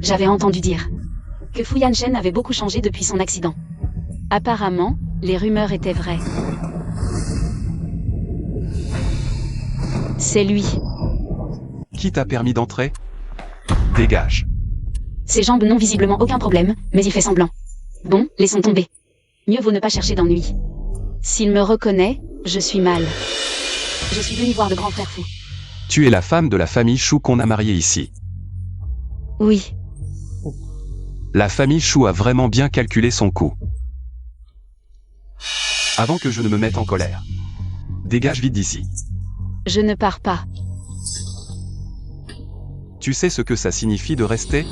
j'avais entendu dire que Fu Yanshen avait beaucoup changé depuis son accident. Apparemment, les rumeurs étaient vraies. C'est lui. Qui t'a permis d'entrer? Dégage. Ses jambes n'ont visiblement aucun problème, mais il fait semblant. Bon, laissons tomber. Mieux vaut ne pas chercher d'ennui. S'il me reconnaît, je suis mal. Je suis venu voir le grand frère Fu. Tu es la femme de la famille Chou qu'on a mariée ici. Oui. La famille Chou a vraiment bien calculé son coût. Avant que je ne me mette en colère. Dégage vite d'ici. Je ne pars pas. Tu sais ce que ça signifie de rester?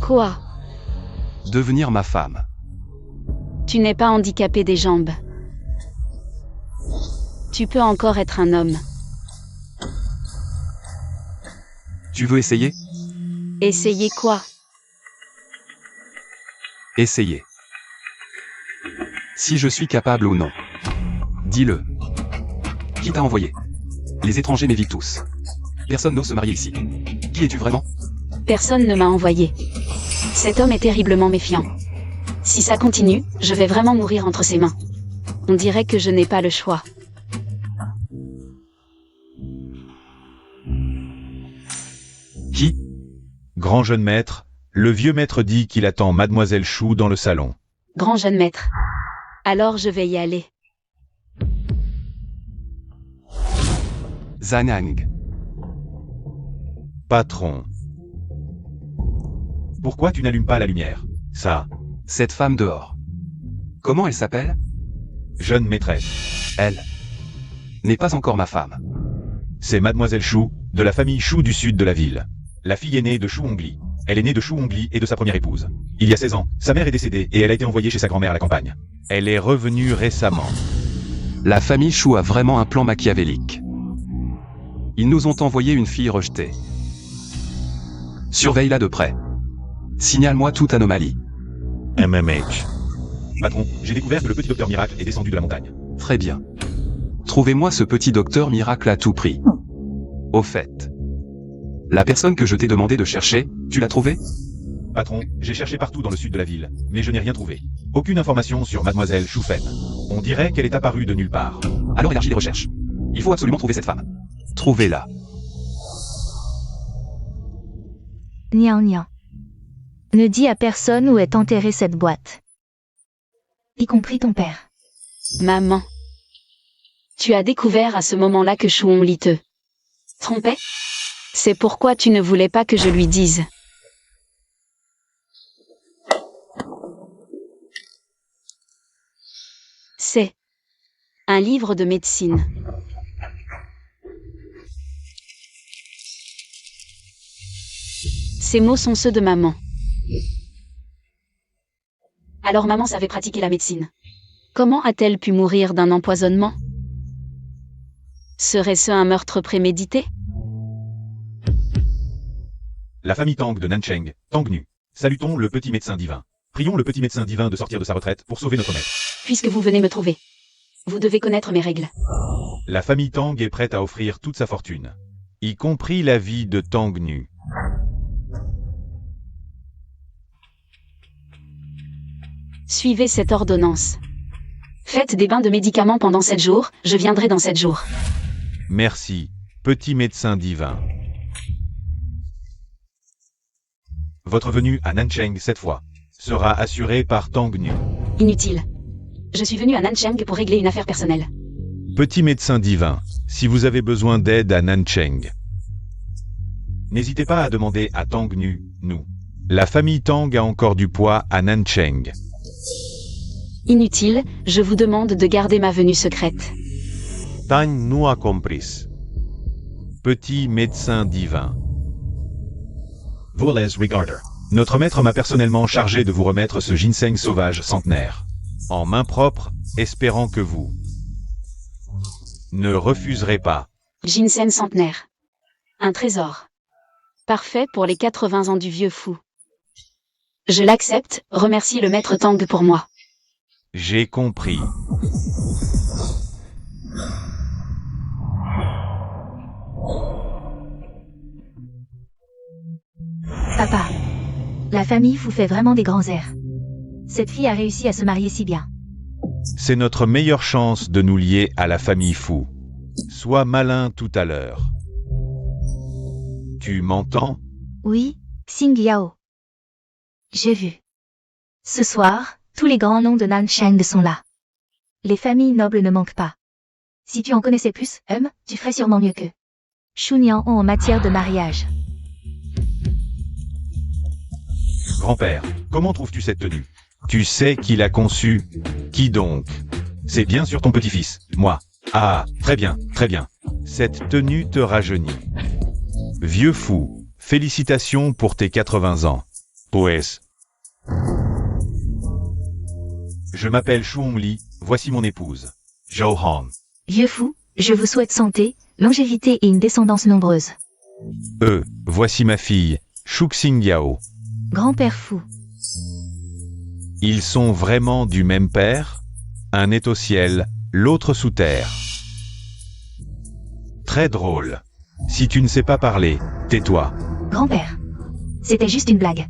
Quoi? Devenir ma femme. Tu n'es pas handicapé des jambes. Tu peux encore être un homme. Tu veux essayer? Essayez quoi? Essayer. Si je suis capable ou non. Dis-le. Qui t'a envoyé? Les étrangers m'évitent tous. Personne n'ose se marier ici. Qui es-tu vraiment? Personne ne m'a envoyé. Cet homme est terriblement méfiant. Si ça continue, je vais vraiment mourir entre ses mains. On dirait que je n'ai pas le choix. Qui? Grand jeune maître, le vieux maître dit qu'il attend Mademoiselle Chou dans le salon. Grand jeune maître. Alors je vais y aller. Zanang. Patron. Pourquoi tu n'allumes pas la lumière? Ça. Cette femme dehors. Comment elle s'appelle? Jeune maîtresse. Elle n'est pas encore ma femme. C'est Mademoiselle Chou, de la famille Chou du sud de la ville. La fille aînée de Chou Hongli. Elle est née de Chou Hongli et de sa première épouse. Il y a 16 ans, sa mère est décédée et elle a été envoyée chez sa grand-mère à la campagne. Elle est revenue récemment. La famille Chou a vraiment un plan machiavélique. Ils nous ont envoyé une fille rejetée. Surveille-la de près. Signale-moi toute anomalie. MMH. Patron, j'ai découvert que le petit docteur Miracle est descendu de la montagne. Très bien. Trouvez-moi ce petit docteur miracle à tout prix. Au fait. La personne que je t'ai demandé de chercher, tu l'as trouvée? Patron, j'ai cherché partout dans le sud de la ville, mais je n'ai rien trouvé. Aucune information sur Mademoiselle Choufen. On dirait qu'elle est apparue de nulle part. Alors élargis les recherches. Il faut absolument trouver cette femme. Trouvez-la. Nian Nian. Ne dis à personne où est enterrée cette boîte. Y compris ton père. Maman. Tu as découvert à ce moment-là que Chouon Li te trompait? C'est pourquoi tu ne voulais pas que je lui dise. C'est un livre de médecine. Ces mots sont ceux de maman. Alors maman savait pratiquer la médecine. Comment a-t-elle pu mourir d'un empoisonnement? Serait-ce un meurtre prémédité? La famille Tang de Nancheng, Tangnu. Salutons le petit médecin divin. Prions le petit médecin divin de sortir de sa retraite pour sauver notre maître. Puisque vous venez me trouver, vous devez connaître mes règles. La famille Tang est prête à offrir toute sa fortune, y compris la vie de Tangnu. Suivez cette ordonnance. Faites des bains de médicaments pendant 7 jours, je viendrai dans 7 jours. Merci, petit médecin divin. Votre venue à Nancheng cette fois sera assurée par Tangnu. Inutile. Je suis venu à Nancheng pour régler une affaire personnelle. Petit médecin divin, si vous avez besoin d'aide à Nancheng, n'hésitez pas à demander à Tangnu, nous. La famille Tang a encore du poids à Nancheng. Inutile, je vous demande de garder ma venue secrète. Tang nous a compris. Petit médecin divin. Voles Regarder. Notre maître m'a personnellement chargé de vous remettre ce ginseng sauvage centenaire. En main propre, espérant que vous ne refuserez pas. Ginseng centenaire. Un trésor. Parfait pour les 80 ans du vieux fou. Je l'accepte, remercie le maître Tang pour moi. J'ai compris. Papa. La famille Fu fait vraiment des grands airs. Cette fille a réussi à se marier si bien. C'est notre meilleure chance de nous lier à la famille Fu. Sois malin tout à l'heure. Tu m'entends? Oui, Xing Yao. J'ai vu. Ce soir, tous les grands noms de Nansheng sont là. Les familles nobles ne manquent pas. Si tu en connaissais plus, tu ferais sûrement mieux qu'eux. Shu Niang en matière de mariage. Grand-père, comment trouves-tu cette tenue? Tu sais qui l'a conçue? Qui donc? C'est bien sûr ton petit-fils, moi. Ah, très bien, très bien. Cette tenue te rajeunit. Vieux fou, félicitations pour tes 80 ans. Pues. Je m'appelle Shu Hongli, voici mon épouse. Zhou Han. Vieux fou, je vous souhaite santé, longévité et une descendance nombreuse. Voici ma fille, Shu Xing Yao. Grand-père fou. Ils sont vraiment du même père? Un est au ciel, l'autre sous terre. Très drôle. Si tu ne sais pas parler, tais-toi. Grand-père. C'était juste une blague.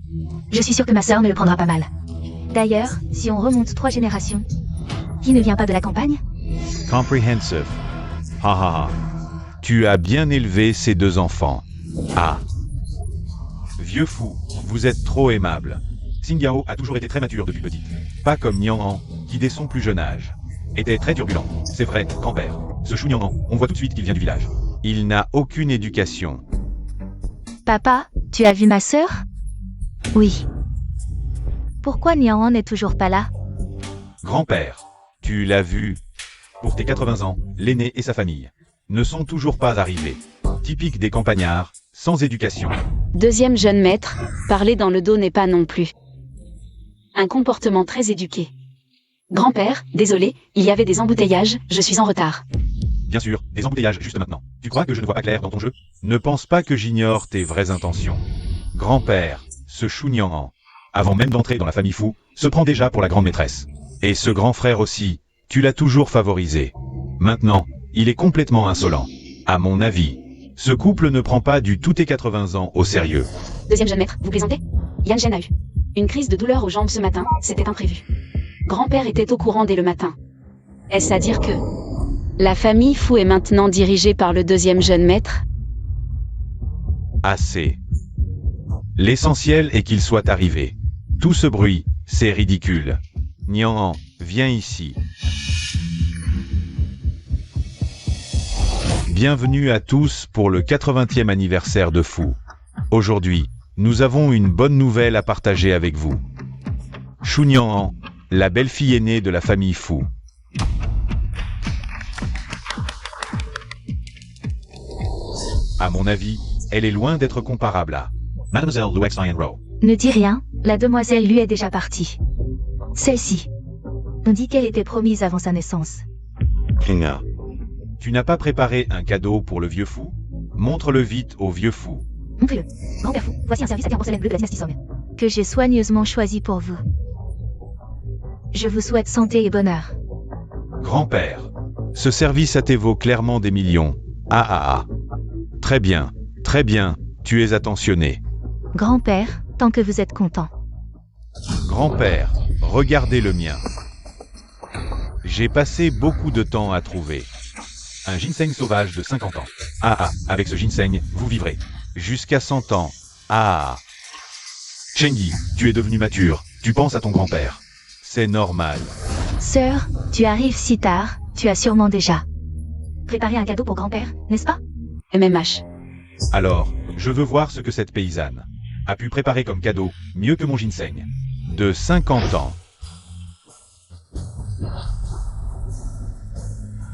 Je suis sûre que ma sœur ne le prendra pas mal. D'ailleurs, si on remonte 3 générations, qui ne vient pas de la campagne? Comprehensive. Ha ha ha. Tu as bien élevé ces 2 enfants. Ah. Vieux fou, vous êtes trop aimable. Xing Yao a toujours été très mature depuis petite. Pas comme Niang Han, qui dès son plus jeune âge était très turbulent. C'est vrai, grand-père. Ce Shu Niang Han, on voit tout de suite qu'il vient du village. Il n'a aucune éducation. Papa, tu as vu ma sœur? Oui. Pourquoi Niang n'est toujours pas là? Grand-père, tu l'as vu. Pour tes 80 ans, l'aîné et sa famille ne sont toujours pas arrivés. Typique des campagnards, sans éducation. Deuxième jeune maître, parler dans le dos n'est pas non plus un comportement très éduqué. Grand-père, désolé, il y avait des embouteillages, je suis en retard. Bien sûr, des embouteillages juste maintenant. Tu crois que je ne vois pas clair dans ton jeu? Ne pense pas que j'ignore tes vraies intentions. Grand-père, ce Shu Niang Han, avant même d'entrer dans la famille Fu, se prend déjà pour la grande maîtresse. Et ce grand frère aussi, tu l'as toujours favorisé. Maintenant, il est complètement insolent. À mon avis, ce couple ne prend pas du tout tes 80 ans au sérieux. Deuxième jeune maître, vous plaisantez? Yan Zhen a eu une crise de douleur aux jambes ce matin, c'était imprévu. Grand-père était au courant dès le matin. Est-ce à dire que la famille Fu est maintenant dirigée par le deuxième jeune maître? Assez. L'essentiel est qu'il soit arrivé. Tout ce bruit, c'est ridicule. Niang Han, viens ici. Bienvenue à tous pour le 80e anniversaire de Fu. Aujourd'hui, nous avons une bonne nouvelle à partager avec vous. Shu Niang Han, la belle-fille aînée de la famille Fu. À mon avis, elle est loin d'être comparable à Mademoiselle Luex Rowe. Ne dis rien, la demoiselle lui est déjà partie. Celle-ci. On dit qu'elle était promise avant sa naissance. Kinga. Tu n'as pas préparé un cadeau pour le vieux fou? Montre-le vite au vieux fou. Montrez-le. Grand-père fou, voici un service à terre en porcelaine bleue de la dynastie Song. Que j'ai soigneusement choisi pour vous. Je vous souhaite santé et bonheur. Grand-père, ce service à tes vaut clairement des millions. Ah ah ah. Très bien, tu es attentionné. Grand-père, tant que vous êtes content. Grand-père, regardez le mien. J'ai passé beaucoup de temps à trouver. Un ginseng sauvage de 50 ans. Ah ah, avec ce ginseng, vous vivrez. Jusqu'à 100 ans. Ah ah. Chengyi, tu es devenu mature, tu penses à ton grand-père. C'est normal. Sœur, tu arrives si tard, tu as sûrement déjà préparé un cadeau pour grand-père, n'est-ce pas? MMH. Alors, je veux voir ce que cette paysanne a pu préparer comme cadeau, mieux que mon ginseng. De 50 ans.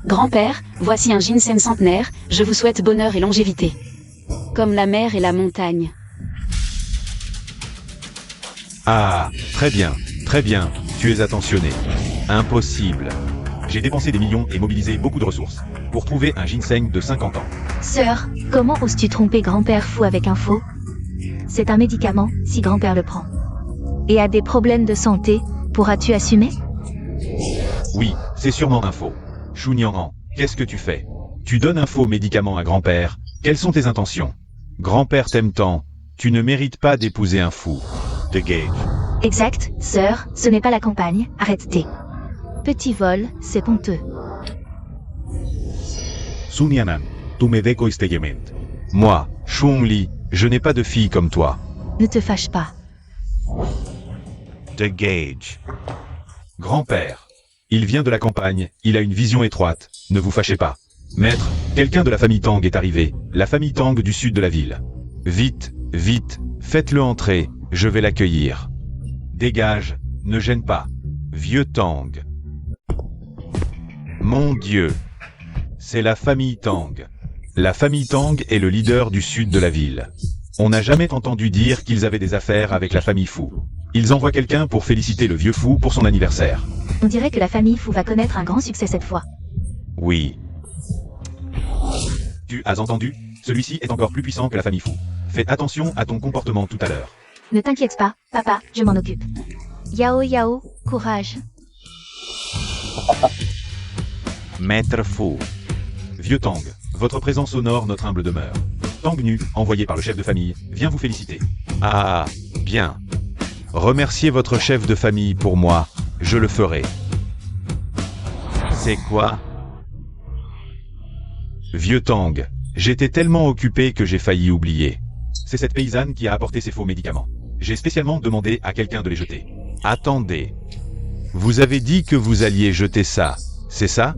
Grand-père, voici un ginseng centenaire, je vous souhaite bonheur et longévité. Comme la mer et la montagne. Ah, très bien, tu es attentionné. Impossible. J'ai dépensé des millions et mobilisé beaucoup de ressources pour trouver un ginseng de 50 ans. Sœur, comment oses-tu tromper grand-père fou avec un faux? C'est un médicament, si grand-père le prend. Et a des problèmes de santé, pourras-tu assumer? Oui, c'est sûrement un faux. Shu Niang Han, qu'est-ce que tu fais? Tu donnes un faux médicament à grand-père, quelles sont tes intentions? Grand-père t'aime tant, Tu ne mérites pas d'épouser un fou. De Gage. Exact, sœur, ce n'est pas la campagne, arrête-t. Petit vol, c'est ponteux. Sunyanan, tu me decoistegement. Moi, Shuongli, je n'ai pas de fille comme toi. Ne te fâche pas. De Gage. Grand-père. Il vient de la campagne, il a une vision étroite, ne vous fâchez pas. Maître, quelqu'un de la famille Tang est arrivé, la famille Tang du sud de la ville. Vite, vite, faites-le entrer, je vais l'accueillir. Dégage, ne gêne pas. Vieux Tang. Mon Dieu. C'est la famille Tang. La famille Tang est le leader du sud de la ville. On n'a jamais entendu dire qu'ils avaient des affaires avec la famille Fu. Ils envoient quelqu'un pour féliciter le vieux Fu pour son anniversaire. On dirait que la famille Fu va connaître un grand succès cette fois. Oui. Tu as entendu? Celui-ci est encore plus puissant que la famille Fu. Fais attention à ton comportement tout à l'heure. Ne t'inquiète pas, papa, je m'en occupe. Yao Yao, courage. Maître Fu. Vieux Tang, votre présence honore notre humble demeure. Tang Nu, envoyé par le chef de famille, vient vous féliciter. Ah, bien. Remerciez votre chef de famille pour moi, je le ferai. C'est quoi? Vieux Tang, j'étais tellement occupé que j'ai failli oublier. C'est cette paysanne qui a apporté ces faux médicaments. J'ai spécialement demandé à quelqu'un de les jeter. Attendez. Vous avez dit que vous alliez jeter ça, c'est ça?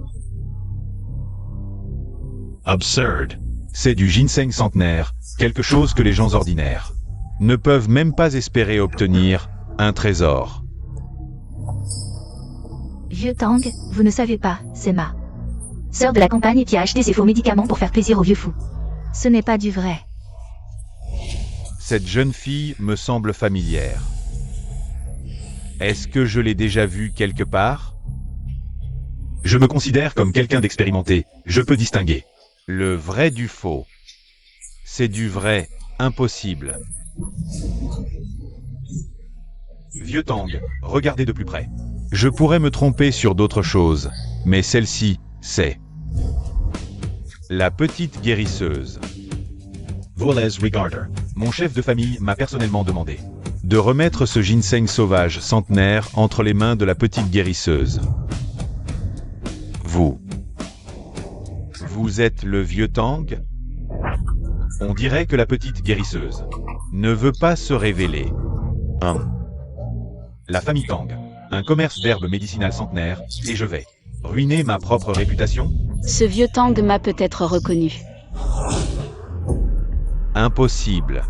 Absurde. C'est du ginseng centenaire, quelque chose que les gens ordinaires ne peuvent même pas espérer obtenir, un trésor. Vieux Tang, vous ne savez pas, c'est ma sœur de la campagne qui a acheté ces faux médicaments pour faire plaisir au vieux fou. Ce n'est pas du vrai. Cette jeune fille me semble familière. Est-ce que je l'ai déjà vue quelque part? Je me considère comme quelqu'un d'expérimenté, je peux distinguer le vrai du faux. C'est du vrai, impossible. Vieux Tang, regardez de plus près. Je pourrais me tromper sur d'autres choses, mais celle-ci, c'est la petite guérisseuse. Volez Regarder. Mon chef de famille m'a personnellement demandé de remettre ce ginseng sauvage centenaire entre les mains de la petite guérisseuse. Vous êtes le vieux Tang? On dirait que la petite guérisseuse ne veut pas se révéler. La famille Tang, un commerce d'herbes médicinales centenaires, et je vais ruiner ma propre réputation? Ce vieux Tang m'a peut-être reconnu. Impossible.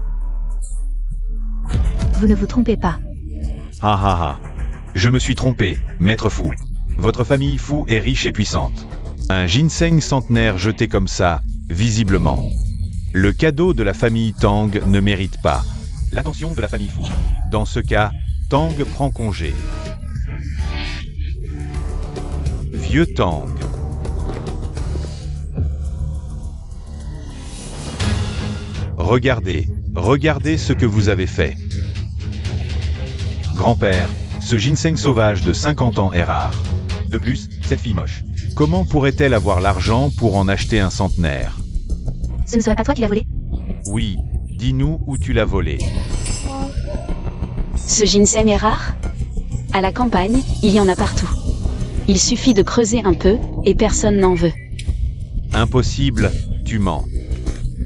Vous ne vous trompez pas. Ha ha ha. Je me suis trompé, maître Fu. Votre famille Fu est riche et puissante. Un ginseng centenaire jeté comme ça, visiblement. Le cadeau de la famille Tang ne mérite pas l'attention de la famille Fu. Dans ce cas, Tang prend congé. Vieux Tang. Regardez ce que vous avez fait. Grand-père, ce ginseng sauvage de 50 ans est rare. De plus, cette fille moche, comment pourrait-elle avoir l'argent pour en acheter un centenaire? Ce ne serait pas toi qui l'as volé? Oui, dis-nous où tu l'as volé. Ce ginseng est rare? À la campagne, il y en a partout. Il suffit de creuser un peu, et personne n'en veut. Impossible, tu mens.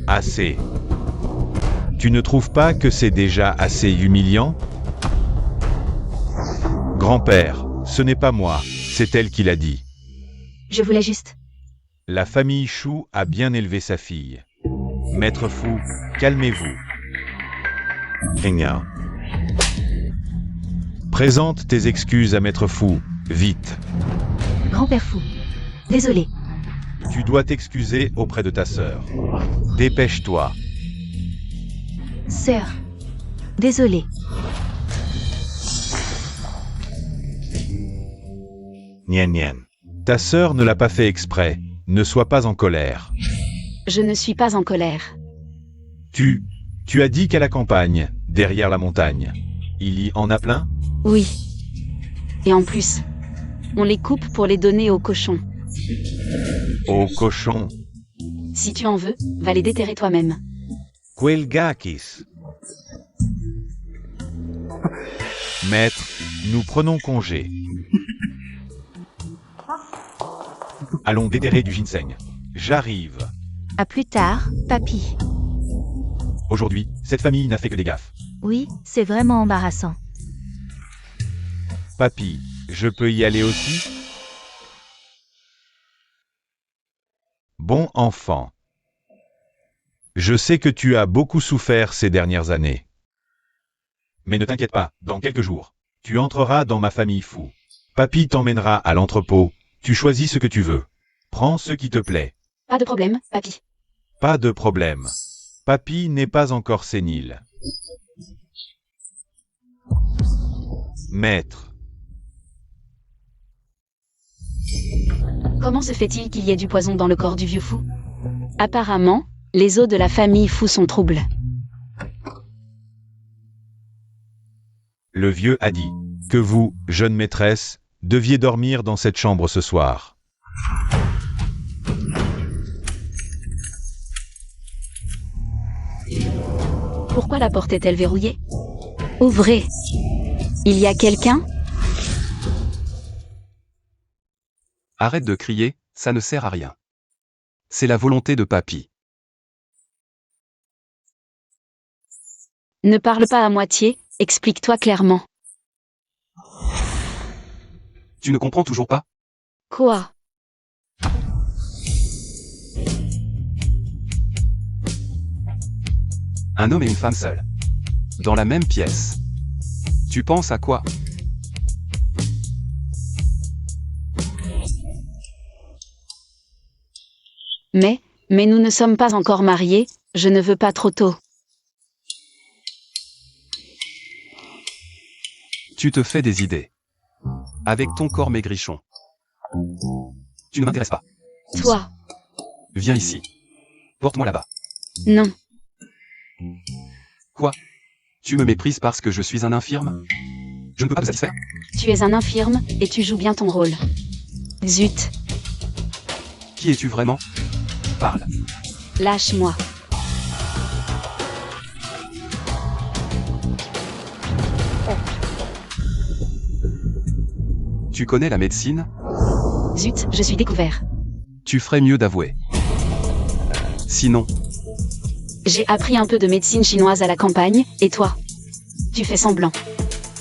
Assez. Tu ne trouves pas que c'est déjà assez humiliant? Grand-père, ce n'est pas moi, c'est elle qui l'a dit. Je voulais juste. La famille Chou a bien élevé sa fille. Maître Fu, calmez-vous. Enya. Présente tes excuses à Maître Fu, vite. Grand-père fou. Désolé. Tu dois t'excuser auprès de ta sœur. Dépêche-toi. Sœur. Désolé. Nien Nien. Ta sœur ne l'a pas fait exprès. Ne sois pas en colère. Je ne suis pas en colère. Tu as dit qu'à la campagne, derrière la montagne, il y en a plein? Oui. Et en plus, on les coupe pour les donner aux cochons. Aux cochons? Si tu en veux, va les déterrer toi-même. Quelgakis. Maître, nous prenons congé. Allons déterrer du ginseng. J'arrive. À plus tard, papy. Aujourd'hui, cette famille n'a fait que des gaffes. Oui, c'est vraiment embarrassant. Papy, je peux y aller aussi? Bon enfant. Je sais que tu as beaucoup souffert ces dernières années. Mais ne t'inquiète pas, dans quelques jours, tu entreras dans ma famille fou. Papy t'emmènera à l'entrepôt, tu choisis ce que tu veux. Prends ce qui te plaît. Pas de problème, papy. Pas de problème. Papy n'est pas encore sénile. Maître. Comment se fait-il qu'il y ait du poison dans le corps du vieux fou? Apparemment, les os de la famille fou sont troubles. Le vieux a dit que vous, jeune maîtresse, deviez dormir dans cette chambre ce soir. Pourquoi la porte est-elle verrouillée? Ouvrez. Il y a quelqu'un? Arrête de crier, ça ne sert à rien. C'est la volonté de papy. Ne parle pas à moitié, explique-toi clairement. Tu ne comprends toujours pas? Quoi? Un homme et une femme seuls. Dans la même pièce. Tu penses à quoi? Mais nous ne sommes pas encore mariés, je ne veux pas trop tôt. Tu te fais des idées. Avec ton corps maigrichon. Tu ne m'intéresses pas. Toi? Viens ici. Porte-moi là-bas. Non. Quoi? Tu me méprises parce que je suis un infirme? Je ne peux pas te satisfaire? Tu es un infirme, et tu joues bien ton rôle. Zut. Qui es-tu vraiment? Parle. Lâche-moi. Tu connais la médecine? Zut, je suis découvert. Tu ferais mieux d'avouer. Sinon, J'ai appris un peu de médecine chinoise à la campagne, et toi? Tu fais semblant.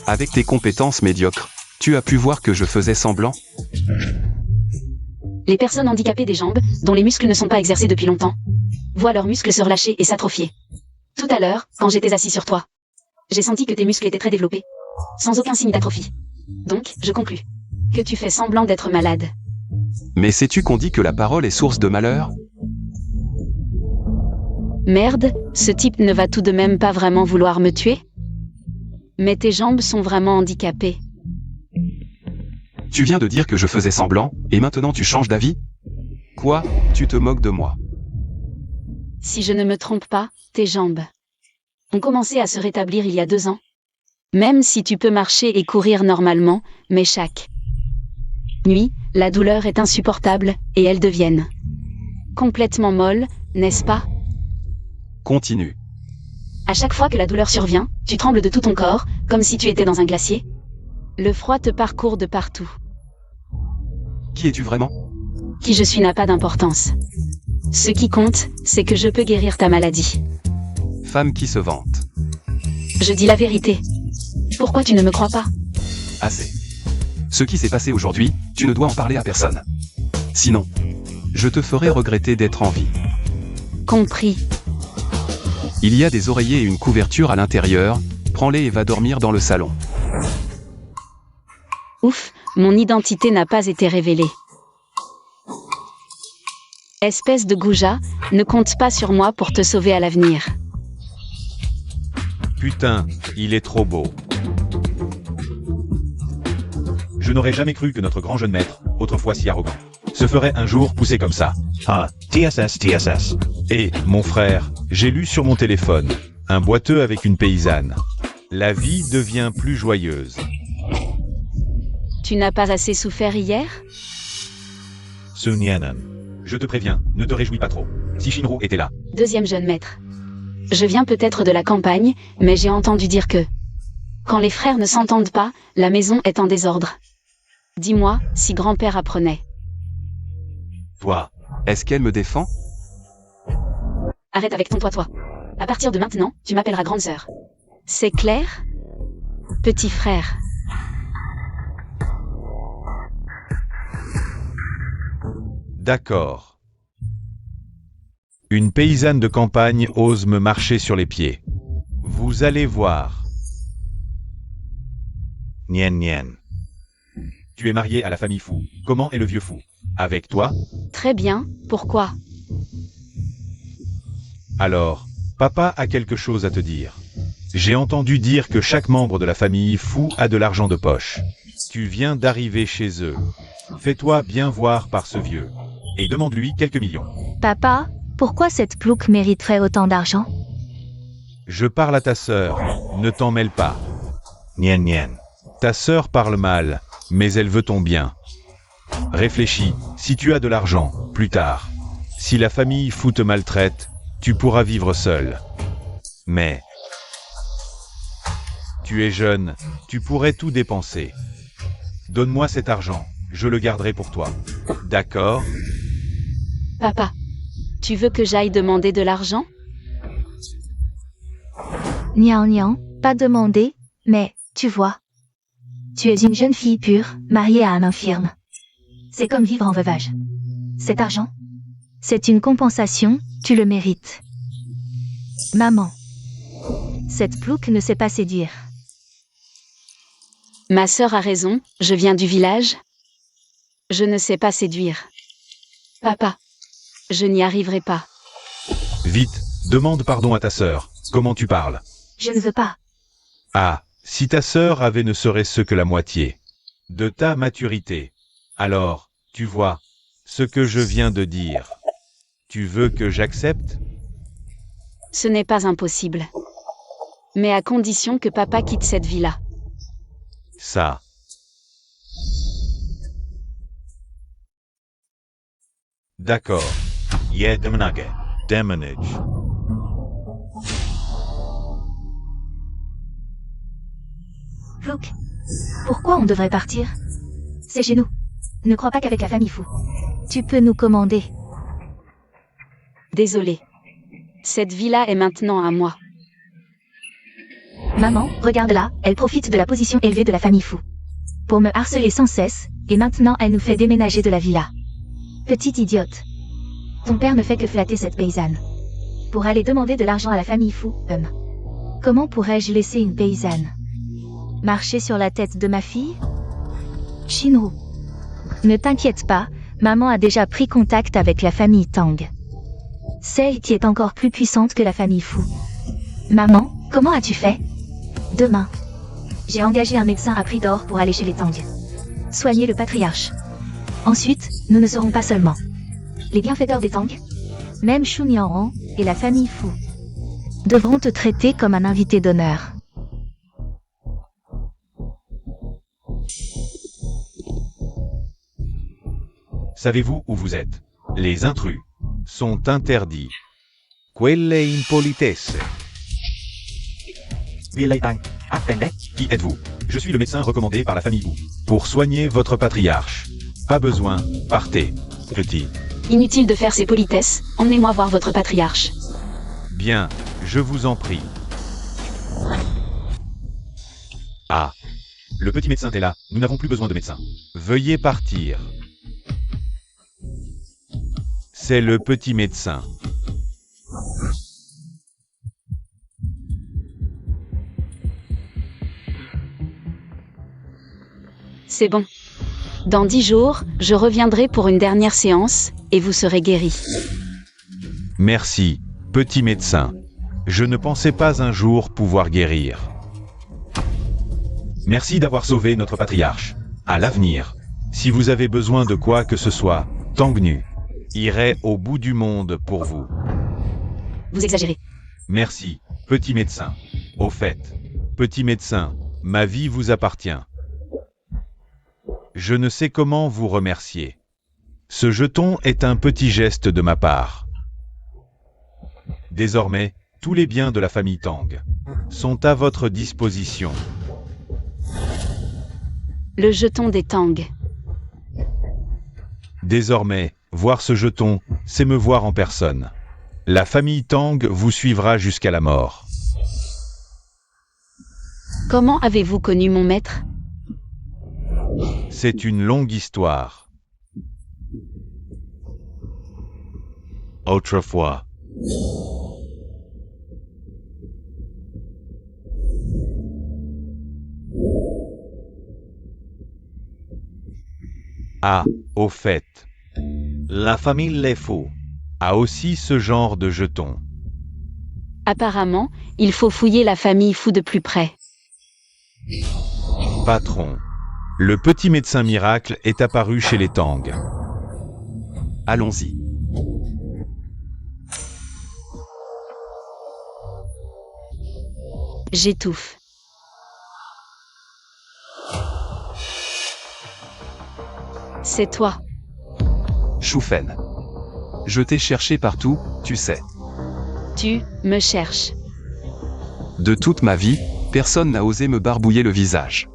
avec tes compétences médiocres, tu as pu voir que je faisais semblant? Les personnes handicapées des jambes, dont les muscles ne sont pas exercés depuis longtemps, voient leurs muscles se relâcher et s'atrophier. Tout à l'heure, quand j'étais assis sur toi, j'ai senti que tes muscles étaient très développés, sans aucun signe d'atrophie. Donc, je conclus que tu fais semblant d'être malade. Mais sais-tu qu'on dit que la parole est source de malheur? Merde, ce type ne va tout de même pas vraiment vouloir me tuer? Mais tes jambes sont vraiment handicapées. Tu viens de dire que je faisais semblant, et maintenant tu changes d'avis? Quoi? Tu te moques de moi? Si je ne me trompe pas, tes jambes ont commencé à se rétablir il y a 2 ans. Même si tu peux marcher et courir normalement, mais chaque nuit, la douleur est insupportable, et elles deviennent complètement molles, n'est-ce pas? Continue. À chaque fois que la douleur survient, tu trembles de tout ton corps, comme si tu étais dans un glacier. Le froid te parcourt de partout. Qui es-tu vraiment? Qui je suis n'a pas d'importance. Ce qui compte, c'est que je peux guérir ta maladie. Femme qui se vante. Je dis la vérité. Pourquoi tu ne me crois pas? Assez. Ce qui s'est passé aujourd'hui, tu ne dois en parler à personne. Sinon, je te ferai regretter d'être en vie. Compris. Il y a des oreillers et une couverture à l'intérieur, prends-les et va dormir dans le salon. Ouf, mon identité n'a pas été révélée. Espèce de goujat, ne compte pas sur moi pour te sauver à l'avenir. Putain, il est trop beau. Je n'aurais jamais cru que notre grand jeune maître, autrefois si arrogant, se ferait un jour pousser comme ça. Ah, TSS, TSS. Et, mon frère, j'ai lu sur mon téléphone, un boiteux avec une paysanne. La vie devient plus joyeuse. Tu n'as pas assez souffert hier? Sun Yanan. Je te préviens, ne te réjouis pas trop. Si Shinro était là, 2e jeune maître. Je viens peut-être de la campagne, mais j'ai entendu dire que quand les frères ne s'entendent pas, la maison est en désordre. Dis-moi, si grand-père apprenait. Toi, Est-ce qu'elle me défend? Arrête avec ton toi. À partir de maintenant, tu m'appelleras grande sœur. C'est clair? Petit frère. d'accord. Une paysanne de campagne ose me marcher sur les pieds. Vous allez voir. Nien nien. Tu es marié à la famille Fou. Comment est le vieux fou? Avec toi? Très bien, pourquoi? Alors, papa a quelque chose à te dire. J'ai entendu dire que chaque membre de la famille Fou a de l'argent de poche. Tu viens d'arriver chez eux. Fais-toi bien voir par ce vieux. Et demande-lui quelques millions. Papa, pourquoi cette plouc mériterait autant d'argent? Je parle à ta sœur, ne t'en mêle pas. Nien nien. Ta sœur parle mal, mais elle veut ton bien. Réfléchis, si tu as de l'argent, plus tard. Si la famille Fou te maltraite, tu pourras vivre seul. Mais tu es jeune, tu pourrais tout dépenser. Donne-moi cet argent, je le garderai pour toi. D'accord? Papa, tu veux que j'aille demander de l'argent? Nian nian, pas demandé, mais, tu vois. Tu es une jeune fille pure, mariée à un infirme. C'est comme vivre en veuvage. Cet argent, c'est une compensation, tu le mérites. Maman. Cette plouc ne sait pas séduire. Ma sœur a raison, je viens du village. Je ne sais pas séduire. Papa, je n'y arriverai pas. Vite, demande pardon à ta sœur. Comment tu parles? Je ne veux pas. Ah, si ta sœur avait ne serait-ce que la moitié de ta maturité. Alors, tu vois, ce que je viens de dire. Tu veux que j'accepte? Ce n'est pas impossible. Mais à condition que papa quitte cette vie-là. Ça. D'accord. Yedemnage. Demonage. Plouc. Pourquoi on devrait partir? C'est chez nous. Ne crois pas qu'avec la famille Fou. Tu peux nous commander. Désolé. Cette vie-là est maintenant à moi. Maman, regarde-la, elle profite de la position élevée de la famille Fou. Pour me harceler sans cesse, et maintenant elle nous fait déménager de la villa. Petite idiote. Ton père ne fait que flatter cette paysanne. Pour aller demander de l'argent à la famille Fou, comment pourrais-je laisser une paysanne marcher sur la tête de ma fille? Shinru. Ne t'inquiète pas, maman a déjà pris contact avec la famille Tang. Celle qui est encore plus puissante que la famille Fou. Maman, comment as-tu fait? Demain. J'ai engagé un médecin à prix d'or pour aller chez les Tang. Soigner le patriarche. Ensuite, nous ne serons pas seulement les bienfaiteurs des Tang. Même Shu Nianran et la famille Fou devront te traiter comme un invité d'honneur. Savez-vous où vous êtes? Les intrus sont interdits. Quelle impolitesse. Qui êtes-vous? Je suis le médecin recommandé par la famille Wu pour soigner votre patriarche. Pas besoin, partez, petit. Inutile de faire ces politesses, emmenez-moi voir votre patriarche. Bien, je vous en prie. Ah, le petit médecin est là, nous n'avons plus besoin de médecin. Veuillez partir. C'est le petit médecin. C'est bon. Dans 10 jours, je reviendrai pour une dernière séance, et vous serez guéri. Merci, petit médecin. Je ne pensais pas un jour pouvoir guérir. Merci d'avoir sauvé notre patriarche. À l'avenir, si vous avez besoin de quoi que ce soit, Tangnu irai au bout du monde pour vous. Vous exagérez. Merci, petit médecin. Au fait, petit médecin, ma vie vous appartient. Je ne sais comment vous remercier. Ce jeton est un petit geste de ma part. Désormais, Tous les biens de la famille Tang sont à votre disposition. Le jeton des Tang. Désormais, voir ce jeton, c'est me voir en personne. La famille Tang vous suivra jusqu'à la mort. Comment avez-vous connu mon maître? C'est une longue histoire. Autrefois. Ah, au fait, la famille Les Fous a aussi ce genre de jetons. Apparemment, il faut fouiller la famille Fu de plus près. Patron, le petit médecin miracle est apparu chez les Tang. Allons-y. J'étouffe. C'est toi. Shu Fen. Je t'ai cherché partout, tu sais. Tu me cherches. De toute ma vie, personne n'a osé me barbouiller le visage.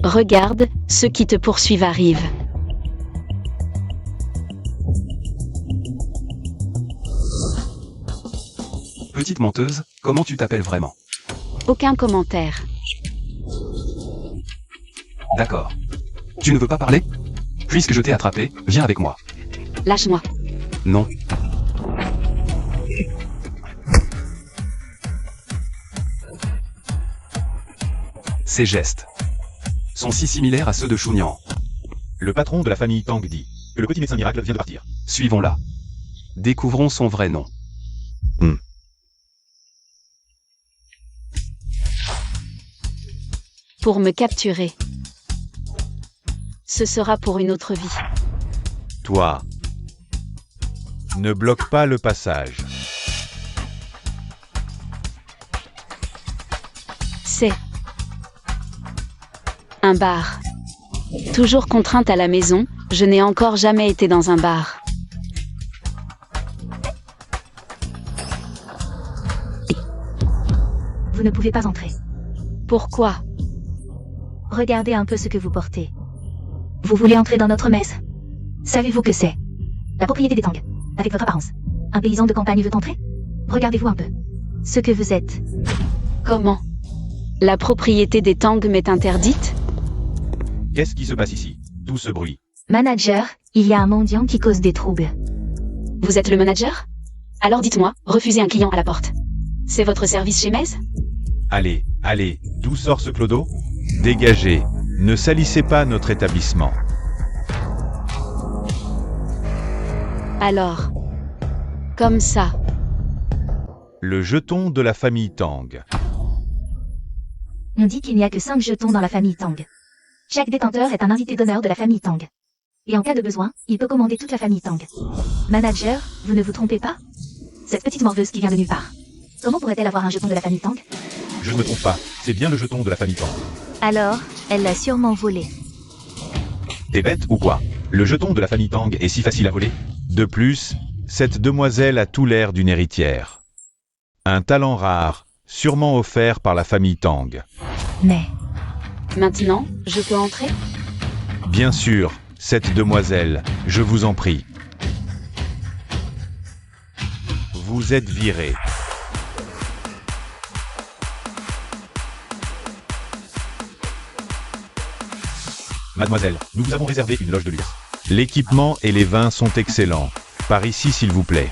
Regarde, ceux qui te poursuivent arrivent. Petite menteuse, comment tu t'appelles vraiment? Aucun commentaire. D'accord. Tu ne veux pas parler? Puisque je t'ai attrapé, viens avec moi. Lâche-moi. Non. Ces gestes sont si similaires à ceux de Chunyan. Le patron de la famille Tang dit que le petit médecin miracle vient de partir. Suivons-la. Découvrons son vrai nom. Pour me capturer. Ce sera pour une autre vie. Toi, ne bloque pas le passage. C'est un bar. Toujours contrainte à la maison, je n'ai encore jamais été dans un bar. Vous ne pouvez pas entrer. Pourquoi? Regardez un peu ce que vous portez. Vous voulez entrer dans notre messe? Savez-vous que c'est la propriété des Tang, avec votre apparence. Un paysan de campagne veut entrer? Regardez-vous un peu. Ce que vous êtes. Comment? La propriété des Tang m'est interdite? Qu'est-ce qui se passe ici? Tout ce bruit. Manager, il y a un mendiant qui cause des troubles. Vous êtes le manager? Alors dites-moi, refusez un client à la porte. C'est votre service chez Mez? Allez, allez, d'où sort ce clodo? Dégagez, ne salissez pas notre établissement. Alors. Comme ça. Le jeton de la famille Tang. On dit qu'il n'y a que 5 jetons dans la famille Tang. Chaque détenteur est un invité d'honneur de la famille Tang. Et en cas de besoin, il peut commander toute la famille Tang. Manager, vous ne vous trompez pas? Cette petite morveuse qui vient de nulle part. Comment pourrait-elle avoir un jeton de la famille Tang? Je ne me trompe pas, c'est bien le jeton de la famille Tang. Alors, elle l'a sûrement volé. T'es bête ou quoi? Le jeton de la famille Tang est si facile à voler? De plus, cette demoiselle a tout l'air d'une héritière. Un talent rare, sûrement offert par la famille Tang. Mais, Maintenant, je peux entrer? Bien sûr, cette demoiselle, je vous en prie. Vous êtes viré. Mademoiselle, nous vous avons réservé une loge de luxe. L'équipement et les vins sont excellents. Par ici, s'il vous plaît.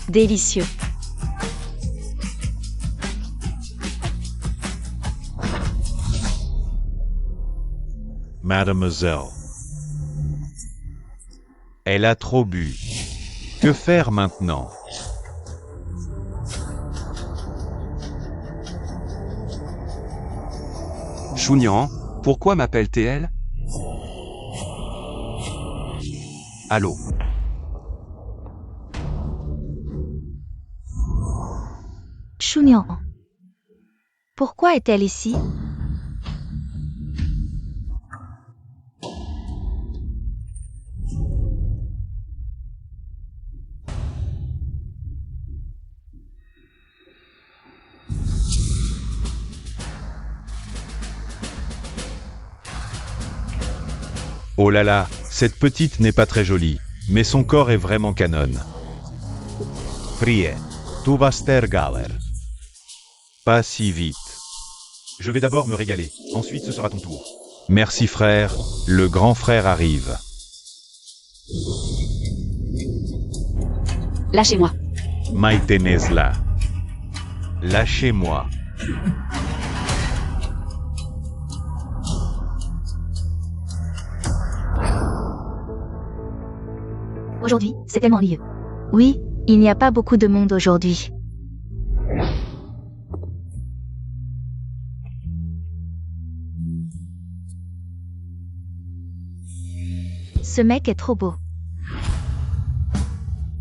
Délicieux. Mademoiselle. Elle a trop bu. Que faire maintenant? Chunyan, pourquoi m'appelle-t-elle? Allô? Chunyan. Pourquoi est-elle ici? Oh là là, cette petite n'est pas très jolie, mais son corps est vraiment canon. Prie, tu vas ter galer. Pas si vite. Je vais d'abord me régaler, ensuite ce sera ton tour. Merci frère, le grand frère arrive. Lâchez-moi. Maïtenezla. Lâchez-moi. Aujourd'hui, c'est tellement ennuyeux. Oui, il n'y a pas beaucoup de monde aujourd'hui. Ce mec est trop beau.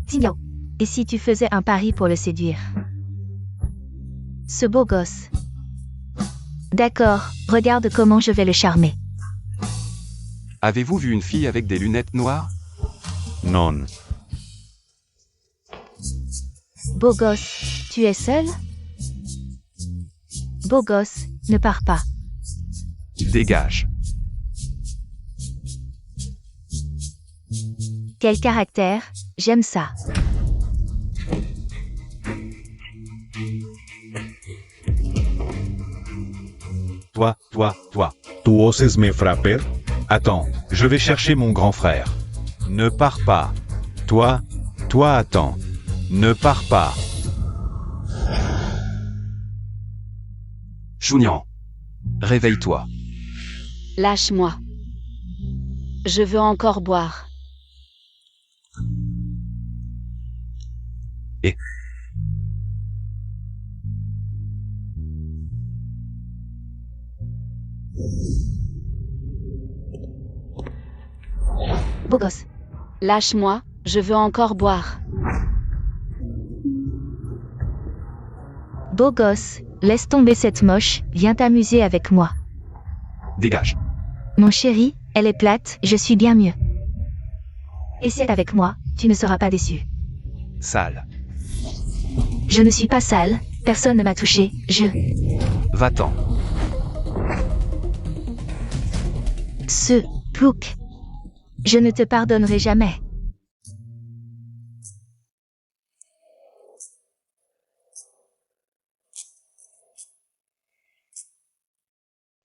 Tigno. Et si tu faisais un pari pour le séduire? Ce beau gosse. D'accord, regarde comment je vais le charmer. Avez-vous vu une fille avec des lunettes noires? Non. Beau gosse, tu es seul? Beau gosse, ne pars pas. Dégage. Quel caractère, j'aime ça. Toi. Tu oses me frapper? Attends, je vais chercher mon grand frère. Ne pars pas. Toi, attends. Ne pars pas. Chunyan. Réveille-toi. Lâche-moi. Je veux encore boire. Beau gosse. Lâche-moi, je veux encore boire. Beau gosse, laisse tomber cette moche, viens t'amuser avec moi. Dégage. Mon chéri, elle est plate, je suis bien mieux. Essaie avec moi, tu ne seras pas déçu. Sale. Je ne suis pas sale, personne ne m'a touché, Va-t'en. Ce plouc. Je ne te pardonnerai jamais.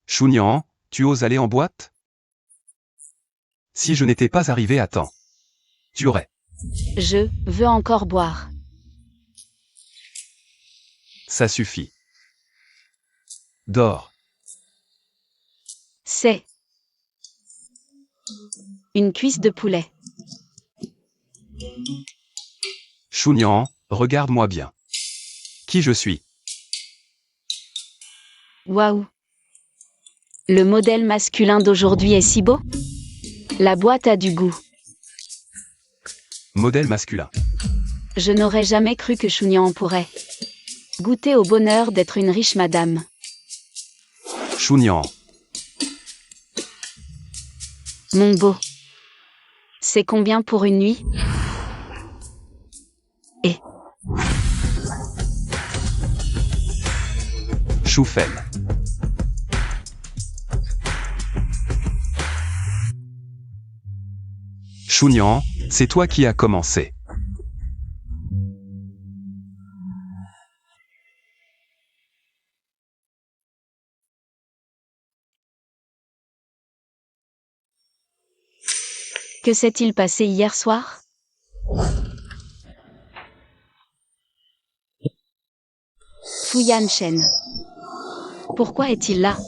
Chunyan, tu oses aller en boîte? Si je n'étais pas arrivé à temps, tu aurais. Je veux encore boire. Ça suffit. Dors. C'est une cuisse de poulet. Chunyan, regarde-moi bien. Qui je suis? Waouh. Le modèle masculin d'aujourd'hui est si beau. La boîte a du goût. Modèle masculin. Je n'aurais jamais cru que Chunyan pourrait goûter au bonheur d'être une riche madame. Chunyan. Mon beau. C'est combien pour une nuit? Choufel. Chunyan, c'est toi qui as commencé. Que s'est-il passé hier soir? Fuyan Shen. Pourquoi est-il là?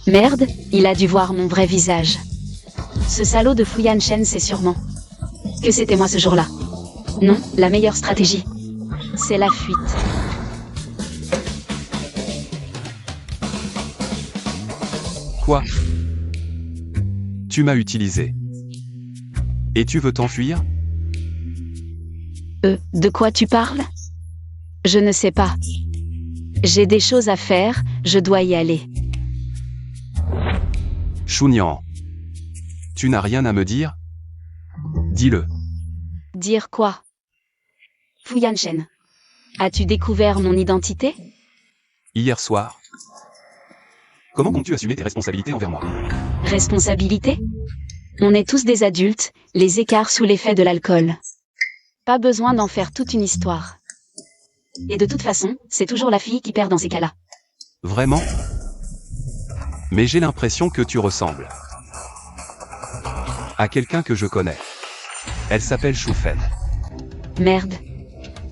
Merde, il a dû voir mon vrai visage. Ce salaud de Fuyan Shen sait sûrement que c'était moi ce jour-là. Non, la meilleure stratégie, c'est la fuite. Quoi? Tu m'as utilisé. Et tu veux t'enfuir? De quoi tu parles? Je ne sais pas. J'ai des choses à faire, je dois y aller. Chunyan. Tu n'as rien à me dire? Dis-le. Dire quoi? Fu Yanshen. As-tu découvert mon identité? Hier soir. Comment comptes-tu assumer tes responsabilités envers moi? Responsabilité? On est tous des adultes, les écarts sous l'effet de l'alcool. Pas besoin d'en faire toute une histoire. Et de toute façon, c'est toujours la fille qui perd dans ces cas-là. Vraiment? Mais j'ai l'impression que tu ressembles à quelqu'un que je connais. Elle s'appelle Shufen. Merde.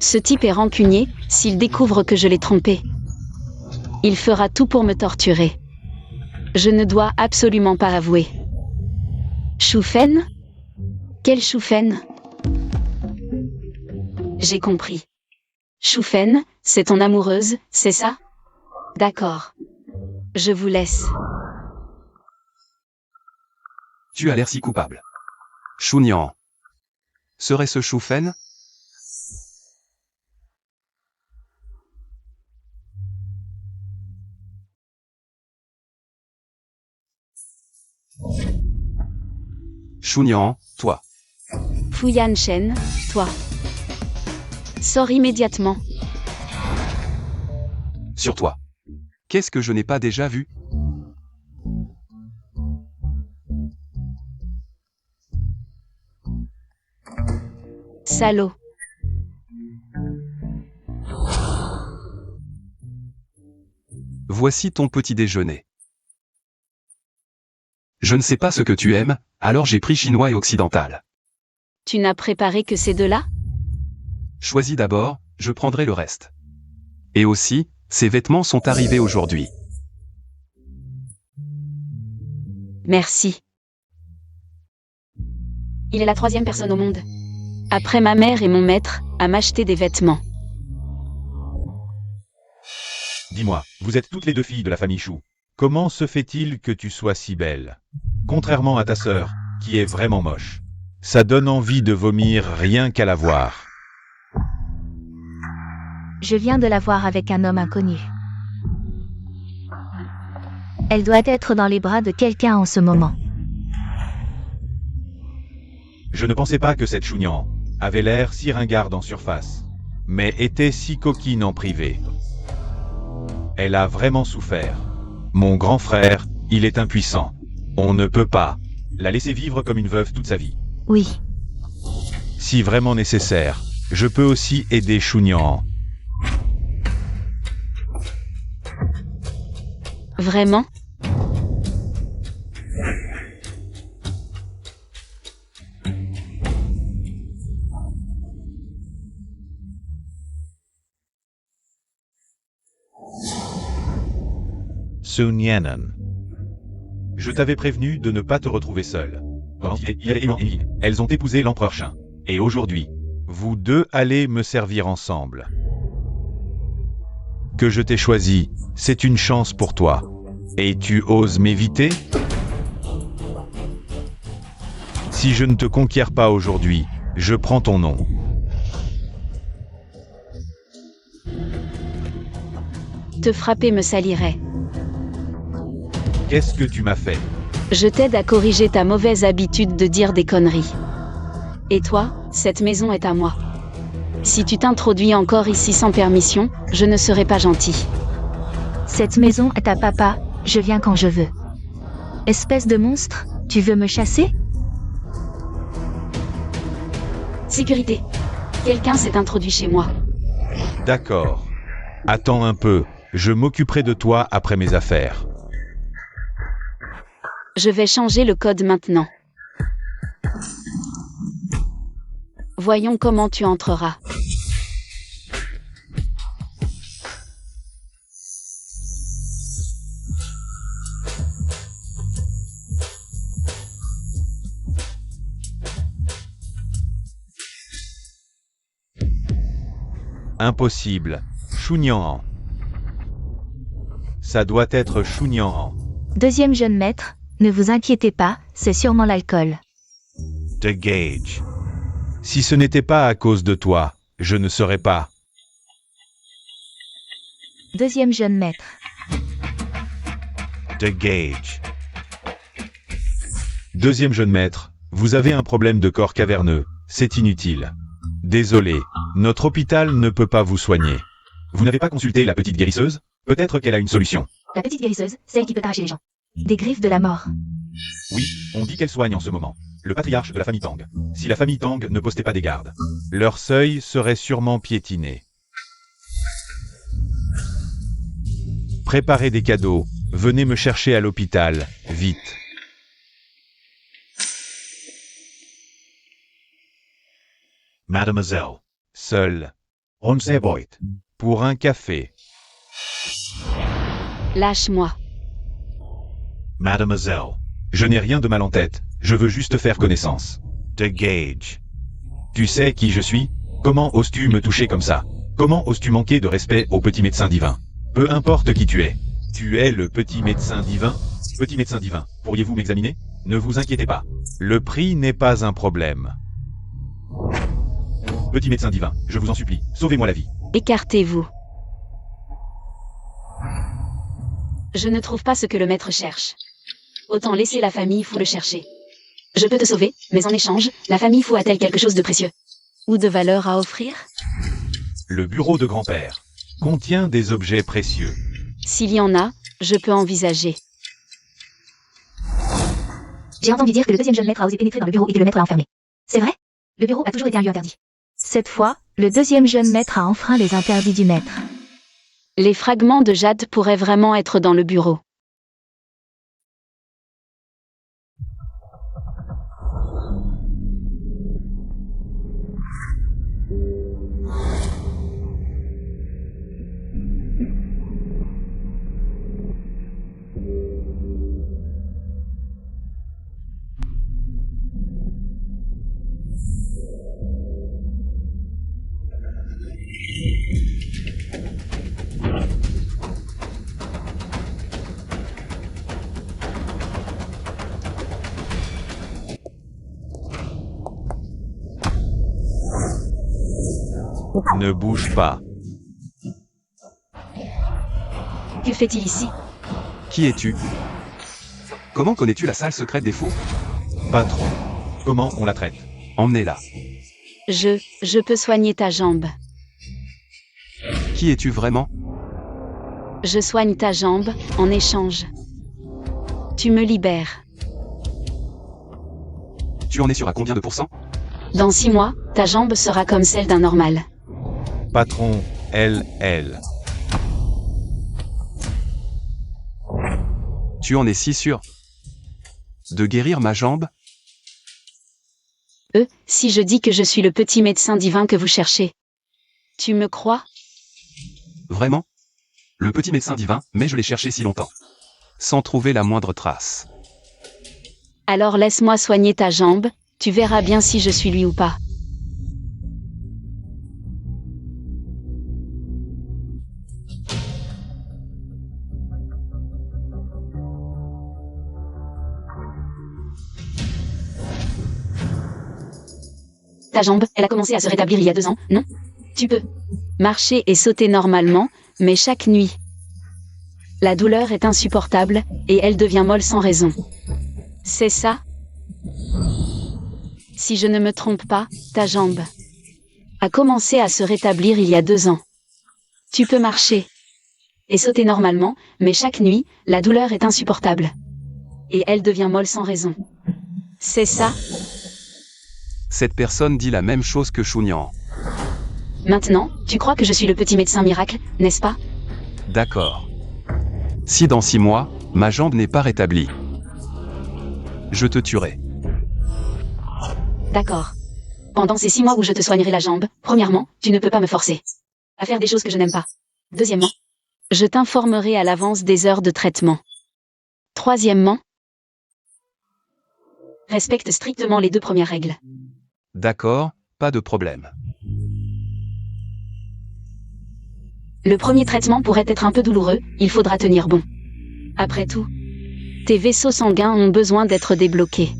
Ce type est rancunier, s'il découvre que je l'ai trompé. Il fera tout pour me torturer. Je ne dois absolument pas avouer. Shufen? Quelle Shufen? J'ai compris. Shufen, c'est ton amoureuse, c'est ça? D'accord. Je vous laisse. Tu as l'air si coupable. Chunyan. Serait-ce Shufen? Chunyan, toi. Fu Yanshen, toi. Sors immédiatement. Sur toi. Qu'est-ce que je n'ai pas déjà vu? Salaud. Voici ton petit déjeuner. Je ne sais pas ce que tu aimes, alors j'ai pris chinois et occidental. Tu n'as préparé que ces deux-là? Choisis d'abord, je prendrai le reste. Et aussi, ces vêtements sont arrivés aujourd'hui. Merci. Il est la 3e personne au monde, après ma mère et mon maître, à m'acheter des vêtements. Dis-moi, vous êtes toutes les deux filles de la famille Chou. Comment se fait-il que tu sois si belle? Contrairement à ta sœur, qui est vraiment moche. Ça donne envie de vomir rien qu'à la voir. Je viens de la voir avec un homme inconnu. Elle doit être dans les bras de quelqu'un en ce moment. Je ne pensais pas que cette Chunyan avait l'air si ringarde en surface, mais était si coquine en privé. Elle a vraiment souffert. Mon grand frère, il est impuissant. On ne peut pas la laisser vivre comme une veuve toute sa vie. Oui, Si vraiment nécessaire, je peux aussi aider Chunyan. Vraiment? Sun Yanan. Je t'avais prévenu de ne pas te retrouver seul. Elles ont épousé l'empereur Shin. Et aujourd'hui, vous deux allez me servir ensemble. Que je t'ai choisi, c'est une chance pour toi. Et tu oses m'éviter? Si je ne te conquiers pas aujourd'hui, je prends ton nom. Te frapper me salirait. Qu'est-ce que tu m'as fait? Je t'aide à corriger ta mauvaise habitude de dire des conneries. Et toi, cette maison est à moi. Si tu t'introduis encore ici sans permission, je ne serai pas gentil. cette maison est à papa, je viens quand je veux. Espèce de monstre, tu veux me chasser? Sécurité. Quelqu'un s'est introduit chez moi. D'accord. Attends un peu, je m'occuperai de toi après mes affaires. Je vais changer le code maintenant. Voyons comment tu entreras. Impossible. Chunyan. Ça doit être Chunyan. Deuxième jeune maître, ne vous inquiétez pas, c'est sûrement l'alcool. De gauge. Si ce n'était pas à cause de toi, je ne serais pas. Deuxième jeune maître, De gauge. Deuxième jeune maître, vous avez un problème de corps caverneux, c'est inutile. Désolé, notre hôpital ne peut pas vous soigner. Vous n'avez pas consulté la petite guérisseuse? Peut-être qu'elle a une solution. la petite guérisseuse, celle qui peut arracher les gens. Des griffes de la mort. Oui, on dit qu'elle soigne en ce moment. Le patriarche de la famille Tang. Si la famille Tang ne postait pas des gardes, leur seuil serait sûrement piétiné. Préparez des cadeaux, venez me chercher à l'hôpital, vite. Mademoiselle. Seul, On se boit. pour un café. Lâche-moi. Mademoiselle. Je n'ai rien de mal en tête, je veux juste faire connaissance. De gauge. Tu sais qui je suis? Comment oses-tu me toucher comme ça? Comment oses-tu manquer de respect au petit médecin divin? Peu importe qui tu es. Tu es le petit médecin divin? Petit médecin divin, pourriez-vous m'examiner? Ne vous inquiétez pas. Le prix n'est pas un problème. Petit médecin divin, je vous en supplie, sauvez-moi la vie. Écartez-vous. Je ne trouve pas ce que le maître cherche. Autant laisser la famille fou le chercher. Je peux te sauver, mais en échange, la famille fou a-t-elle quelque chose de précieux? Ou de valeur à offrir? Le bureau de grand-père contient des objets précieux. S'il y en a, je peux envisager. J'ai entendu dire que le deuxième jeune maître a osé pénétrer dans le bureau et que le maître l'a enfermé. C'est vrai? Le bureau a toujours été un lieu interdit. Cette fois, le deuxième jeune maître a enfreint les interdits du maître. Les fragments de jade pourraient vraiment être dans le bureau. Ne bouge pas. Que fait-il ici? Qui es-tu? Comment connais-tu la salle secrète des fous? Patron, comment on la traite? Emmenez-la. Je peux soigner ta jambe. Qui es-tu vraiment? Je soigne ta jambe, en échange. Tu me libères. Tu en es sûr à combien de pourcents? Dans 6 mois, ta jambe sera comme celle d'un normal. Patron, elle. Tu en es si sûr? De guérir ma jambe? Si je dis que je suis le petit médecin divin que vous cherchez. Tu me crois? Vraiment? Le petit médecin divin, mais je l'ai cherché si longtemps. Sans trouver la moindre trace. Alors laisse-moi soigner ta jambe, tu verras bien si je suis lui ou pas. Ta jambe, elle a commencé à se rétablir il y a 2 ans, non? Tu peux marcher et sauter normalement, mais chaque nuit. La douleur est insupportable, et elle devient molle sans raison. C'est ça? Si je ne me trompe pas, ta jambe a commencé à se rétablir il y a 2 ans. Tu peux marcher et sauter normalement, mais chaque nuit, la douleur est insupportable. Et elle devient molle sans raison. C'est ça? Cette personne dit la même chose que Chunyan. Maintenant, tu crois que je suis le petit médecin miracle, n'est-ce pas? D'accord. Si dans 6 mois, ma jambe n'est pas rétablie, je te tuerai. D'accord. Pendant ces 6 mois où je te soignerai la jambe, premièrement, tu ne peux pas me forcer à faire des choses que je n'aime pas. Deuxièmement, je t'informerai à l'avance des heures de traitement. Troisièmement, respecte strictement les 2 premières règles. D'accord, pas de problème. Le premier traitement pourrait être un peu douloureux, il faudra tenir bon. Après tout, Tes vaisseaux sanguins ont besoin d'être débloqués.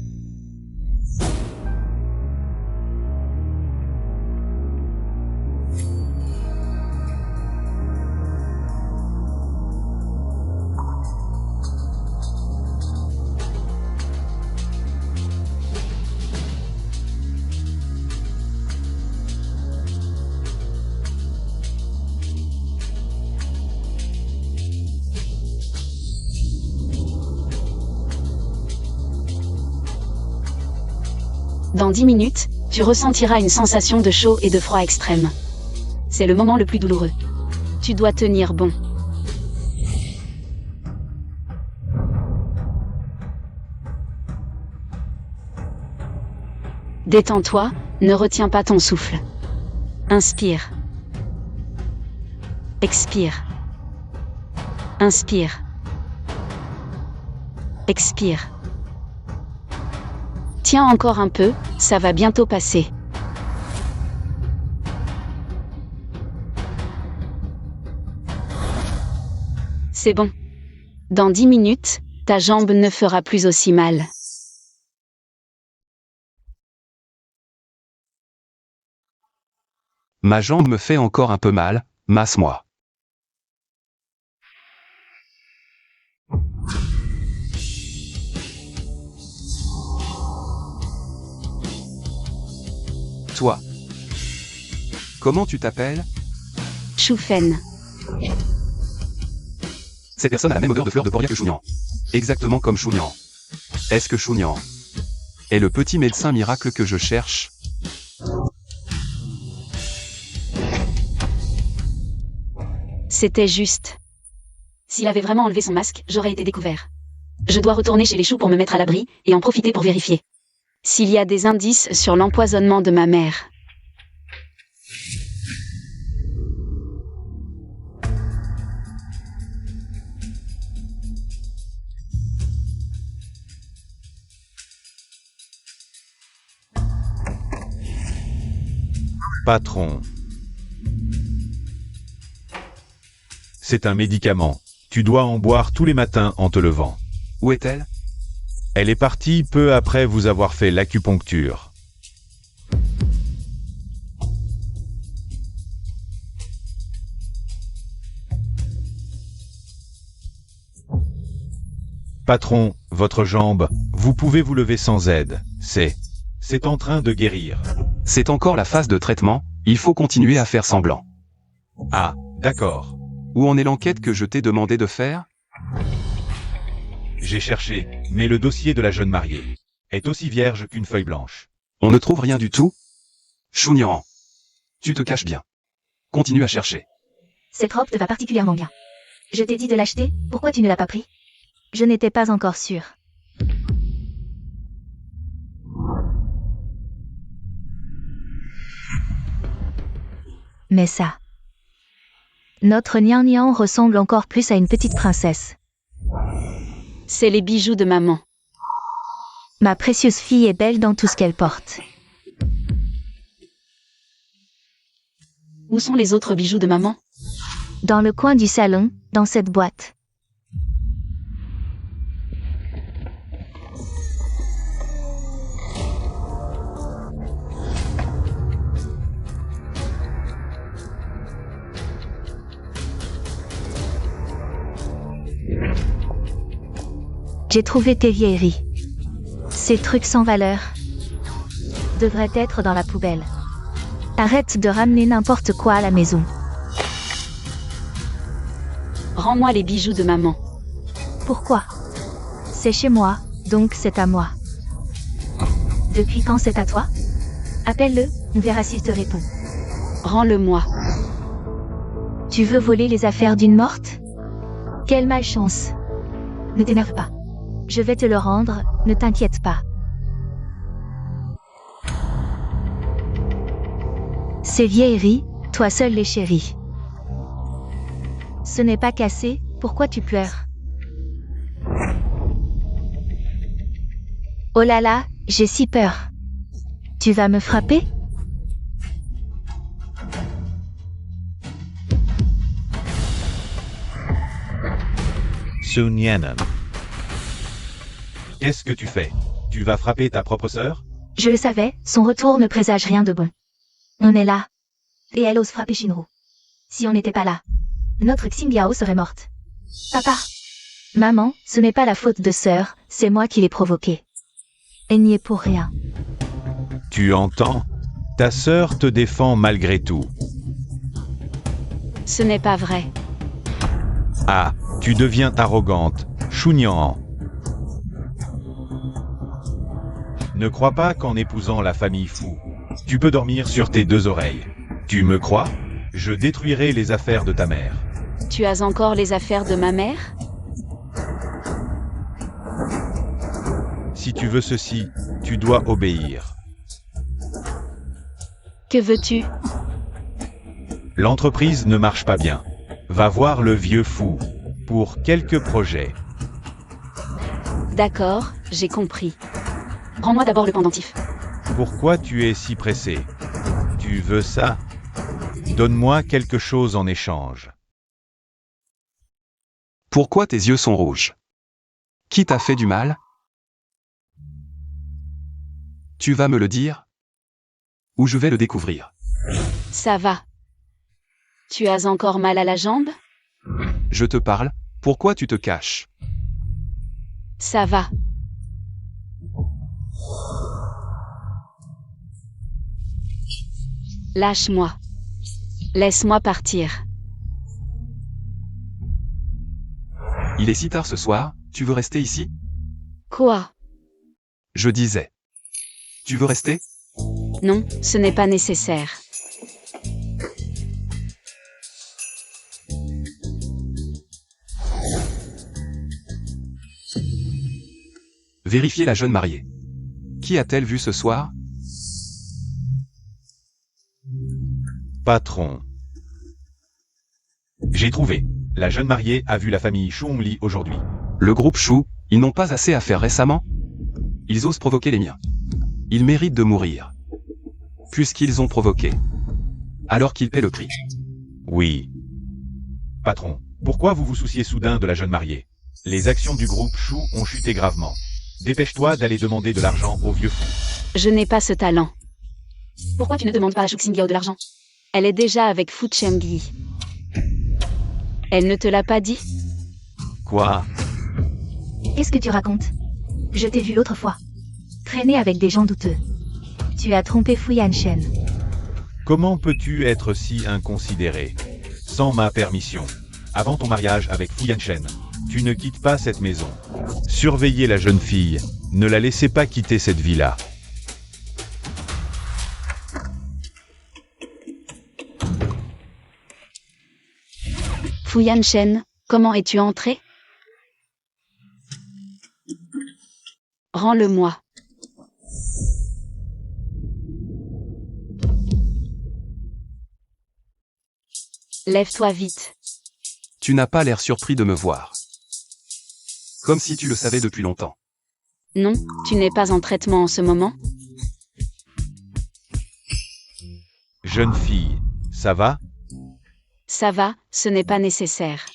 Dans 10 minutes, tu ressentiras une sensation de chaud et de froid extrême. C'est le moment le plus douloureux. Tu dois tenir bon. Détends-toi, ne retiens pas ton souffle. Inspire. Expire. Inspire. Expire. Tiens encore un peu, ça va bientôt passer. C'est bon. Dans 10 minutes, ta jambe ne fera plus aussi mal. Ma jambe me fait encore un peu mal, masse-moi. Toi. Comment tu t'appelles? Choufen. Cette personne a la même odeur de fleurs de Poria que Chounian. Exactement comme Chounian. Est-ce que Chounian est le petit médecin miracle que je cherche? C'était juste. S'il avait vraiment enlevé son masque, j'aurais été découvert. Je dois retourner chez les choux pour me mettre à l'abri, et en profiter pour vérifier s'il y a des indices sur l'empoisonnement de ma mère. Patron. C'est un médicament. Tu dois en boire tous les matins en te levant. Où est-elle? Elle est partie peu après vous avoir fait l'acupuncture. Patron, votre jambe, vous pouvez vous lever sans aide. C'est en train de guérir. C'est encore la phase de traitement, il faut continuer à faire semblant. Ah, d'accord. Où en est l'enquête que je t'ai demandé de faire? J'ai cherché, mais le dossier de la jeune mariée est aussi vierge qu'une feuille blanche. On ne trouve rien du tout? Chounian. Tu te caches bien. Continue à chercher. Cette robe te va particulièrement bien. Je t'ai dit de l'acheter, pourquoi tu ne l'as pas pris? Je n'étais pas encore sûre. Mais ça... Notre Nian Nian ressemble encore plus à une petite princesse. C'est les bijoux de maman. Ma précieuse fille est belle dans tout ce qu'elle porte. Où sont les autres bijoux de maman? Dans le coin du salon, dans cette boîte. J'ai trouvé tes vieilleries. Ces trucs sans valeur devraient être dans la poubelle. Arrête de ramener n'importe quoi à la maison. Rends-moi les bijoux de maman. Pourquoi? C'est chez moi, donc c'est à moi. Depuis quand c'est à toi? Appelle-le, on verra s'il te répond. Rends-le-moi. Tu veux voler les affaires d'une morte? Quelle malchance. Ne t'énerve pas. Je vais te le rendre, ne t'inquiète pas. Ces vieilleries, toi seul les chéris. Ce n'est pas cassé, pourquoi tu pleures? Oh là là, j'ai si peur. Tu vas me frapper? Sunyanan. Qu'est-ce que tu fais? Tu vas frapper ta propre sœur? Je le savais, son retour ne présage rien de bon. On est là. Et elle ose frapper Shinro. Si on n'était pas là, notre Xingyao serait morte. Papa. Maman, ce n'est pas la faute de sœur, c'est moi qui l'ai provoquée. Elle n'y est pour rien. Tu entends? Ta sœur te défend malgré tout. Ce n'est pas vrai. Ah, tu deviens arrogante, Chunyan. Ne crois pas qu'en épousant la famille Fu, tu peux dormir sur tes deux oreilles. Tu me crois? Je détruirai les affaires de ta mère. Tu as encore les affaires de ma mère? Si tu veux ceci, tu dois obéir. Que veux-tu? L'entreprise ne marche pas bien. Va voir le vieux fou pour quelques projets. D'accord, j'ai compris. Rends-moi d'abord le pendentif. Pourquoi tu es si pressé? Tu veux ça? Donne-moi quelque chose en échange. Pourquoi tes yeux sont rouges? Qui t'a fait du mal? Tu vas me le dire? Ou je vais le découvrir? Ça va. Tu as encore mal à la jambe? Je te parle, pourquoi tu te caches? Ça va. Lâche-moi. Laisse-moi partir. Il est si tard ce soir, tu veux rester ici? Quoi? Je disais. Tu veux rester? Non, ce n'est pas nécessaire. Vérifiez la jeune mariée. Qui a-t-elle vu ce soir? Patron. J'ai trouvé. La jeune mariée a vu la famille Shuongli aujourd'hui. Le groupe Shu, ils n'ont pas assez à faire récemment? Ils osent provoquer les miens. Ils méritent de mourir. Puisqu'ils ont provoqué. Alors qu'ils paient le prix. Oui. Patron, pourquoi vous vous souciez soudain de la jeune mariée? Les actions du groupe Shu ont chuté gravement. Dépêche-toi d'aller demander de l'argent au vieux fou. Je n'ai pas ce talent. Pourquoi tu ne demandes pas à Shu Xingyao de l'argent? Elle est déjà avec Fu Chengli. Elle ne te l'a pas dit? Quoi? Qu'est-ce que tu racontes? Je t'ai vu l'autre fois. Traîner avec des gens douteux. Tu as trompé Fu Yanshen. Comment peux-tu être si inconsidéré? Sans ma permission. Avant ton mariage avec Fu Yanshen, tu ne quittes pas cette maison. Surveillez la jeune fille. Ne la laissez pas quitter cette villa. Fu Yanshen, comment es-tu entré? Rends-le-moi. Lève-toi vite. Tu n'as pas l'air surpris de me voir. Comme si tu le savais depuis longtemps. Non, tu n'es pas en traitement en ce moment? Jeune fille, ça va? Ça va, ce n'est pas nécessaire.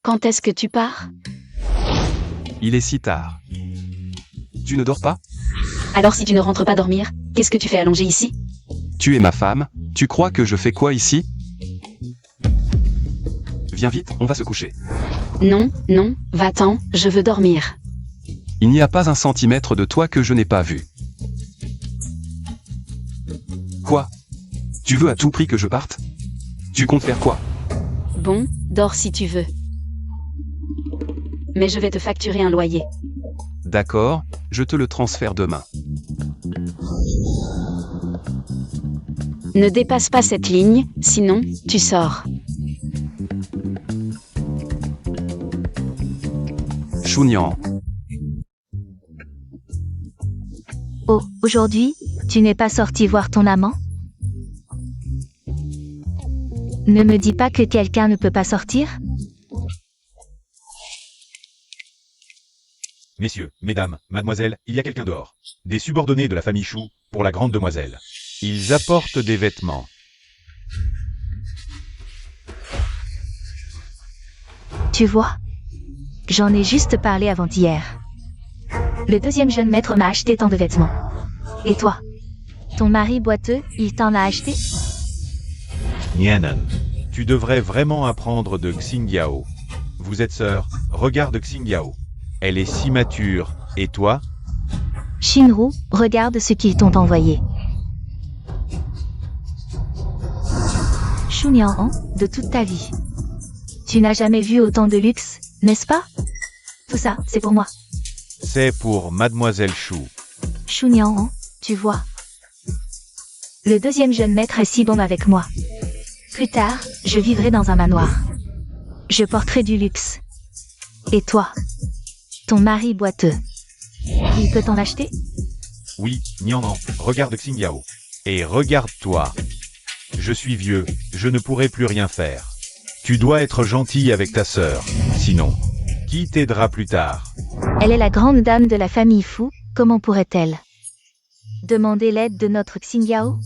Quand est-ce que tu pars? Il est si tard. Tu ne dors pas? Alors si tu ne rentres pas dormir, qu'est-ce que tu fais allongé ici? Tu es ma femme, tu crois que je fais quoi ici? Viens vite, on va se coucher. Non, non, va-t'en, je veux dormir. Il n'y a pas un centimètre de toi que je n'ai pas vu. Quoi? Tu veux à tout prix que je parte? Tu comptes faire quoi? Bon, dors si tu veux. Mais je vais te facturer un loyer. D'accord, je te le transfère demain. Ne dépasse pas cette ligne, sinon, tu sors. Chunyan. Oh, aujourd'hui, tu n'es pas sorti voir ton amant? Ne me dis pas que quelqu'un ne peut pas sortir? Messieurs, mesdames, mademoiselle, il y a quelqu'un dehors. Des subordonnés de la famille Chou, pour la grande demoiselle. Ils apportent des vêtements. Tu vois? J'en ai juste parlé avant-hier. Le deuxième jeune maître m'a acheté tant de vêtements. Et toi? Ton mari boiteux, il t'en a acheté? Nianan. Tu devrais vraiment apprendre de Xingyao. Vous êtes sœurs, regarde Xingyao. Elle est si mature, et toi? Shinru, regarde ce qu'ils t'ont envoyé. Shu Niang, de toute ta vie. Tu n'as jamais vu autant de luxe, n'est-ce pas? Tout ça, c'est pour moi. C'est pour Mademoiselle Chou. Shu Niang, tu vois. Le deuxième jeune maître est si bon avec moi. Plus tard, je vivrai dans un manoir. Je porterai du luxe. Et toi? Ton mari boiteux. Il peut t'en acheter? Oui, Nianan, regarde Xingyao. Et regarde-toi. Je suis vieux, je ne pourrai plus rien faire. Tu dois être gentil avec ta sœur, sinon, qui t'aidera plus tard? Elle est la grande dame de la famille Fu, comment pourrait-elle demander l'aide de notre Xingyao?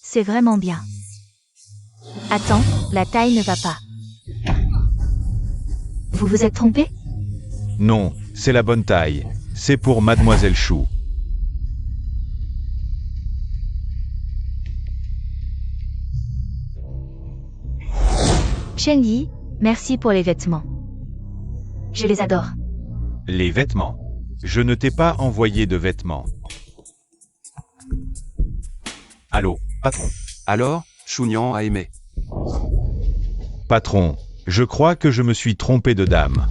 C'est vraiment bien. Attends, la taille ne va pas. Vous vous êtes trompé? Non, c'est la bonne taille. C'est pour Mademoiselle Chou. Chen Yi, merci pour les vêtements. Je les adore. Les vêtements. Je ne t'ai pas envoyé de vêtements. Allô, patron. Alors, Chunian a aimé. Patron, je crois que je me suis trompé de dame.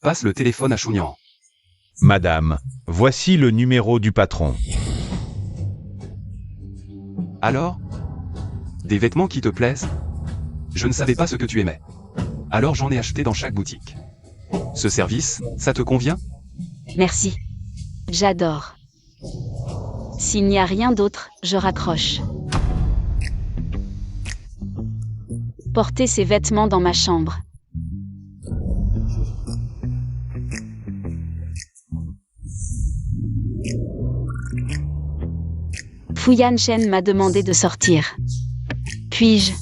Passe le téléphone à Chunian. Madame, voici le numéro du patron. Alors? Des vêtements qui te plaisent? Je ne savais pas ce que tu aimais. Alors j'en ai acheté dans chaque boutique. Ce service, ça te convient? Merci. J'adore. S'il n'y a rien d'autre, je raccroche. Porter ces vêtements dans ma chambre. Fuyan Shen m'a demandé de sortir. Puis-je?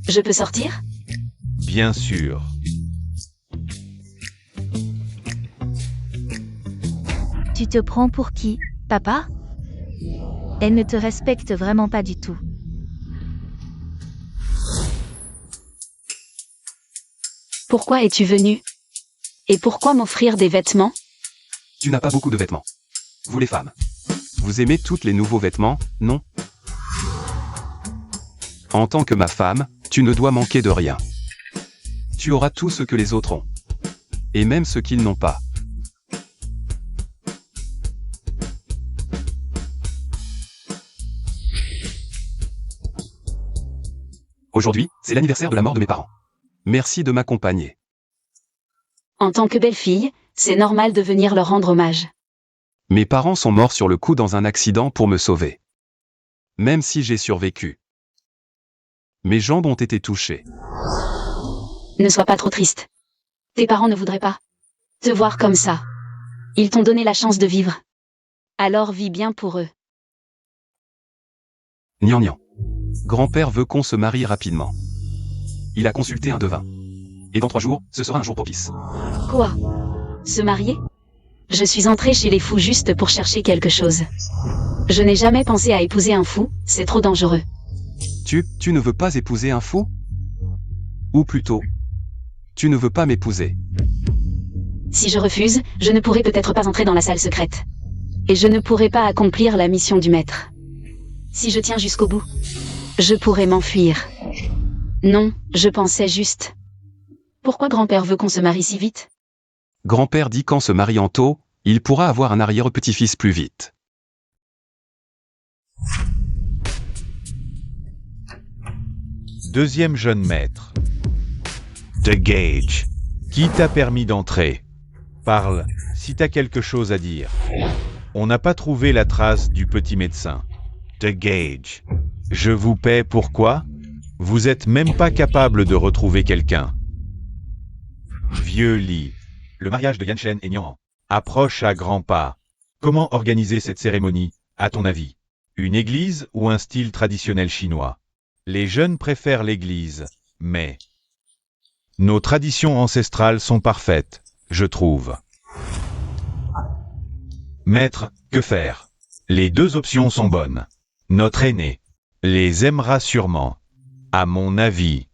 Je peux sortir? Bien sûr. Tu te prends pour qui, papa? Elle ne te respecte vraiment pas du tout. Pourquoi es-tu venu? Et pourquoi m'offrir des vêtements? Tu n'as pas beaucoup de vêtements. Vous les femmes. Vous aimez tous les nouveaux vêtements, non? En tant que ma femme, tu ne dois manquer de rien. Tu auras tout ce que les autres ont. Et même ce qu'ils n'ont pas. Aujourd'hui, c'est l'anniversaire de la mort de mes parents. Merci de m'accompagner. En tant que belle-fille, c'est normal de venir leur rendre hommage. Mes parents sont morts sur le coup dans un accident pour me sauver. Même si j'ai survécu. Mes jambes ont été touchées. Ne sois pas trop triste. Tes parents ne voudraient pas te voir comme ça. Ils t'ont donné la chance de vivre. Alors vis bien pour eux. Nian nian. Grand-père veut qu'on se marie rapidement. Il a consulté un devin. Et dans 3 jours, ce sera un jour propice. Quoi? Se marier? Je suis entrée chez les fous juste pour chercher quelque chose. Je n'ai jamais pensé à épouser un fou, c'est trop dangereux. Tu ne veux pas épouser un fou? Ou plutôt, tu ne veux pas m'épouser? Si je refuse, je ne pourrai peut-être pas entrer dans la salle secrète. Et je ne pourrai pas accomplir la mission du maître. Si je tiens jusqu'au bout, je pourrais m'enfuir. Non, je pensais juste. Pourquoi grand-père veut qu'on se marie si vite? Grand-père dit qu'en se mariant tôt, il pourra avoir un arrière-petit-fils plus vite. Deuxième jeune maître. De Gage. Qui t'a permis d'entrer? Parle, si t'as quelque chose à dire. On n'a pas trouvé la trace du petit médecin. De Gage. Je vous paie pourquoi? Vous êtes même pas capable de retrouver quelqu'un. Vieux lit. Le mariage de Yanshen et Nian approche à grands pas. Comment organiser cette cérémonie, à ton avis? Une église ou un style traditionnel chinois? Les jeunes préfèrent l'église, mais nos traditions ancestrales sont parfaites, je trouve. Maître, que faire? Les deux options sont bonnes. Notre aîné les aimera sûrement. À mon avis,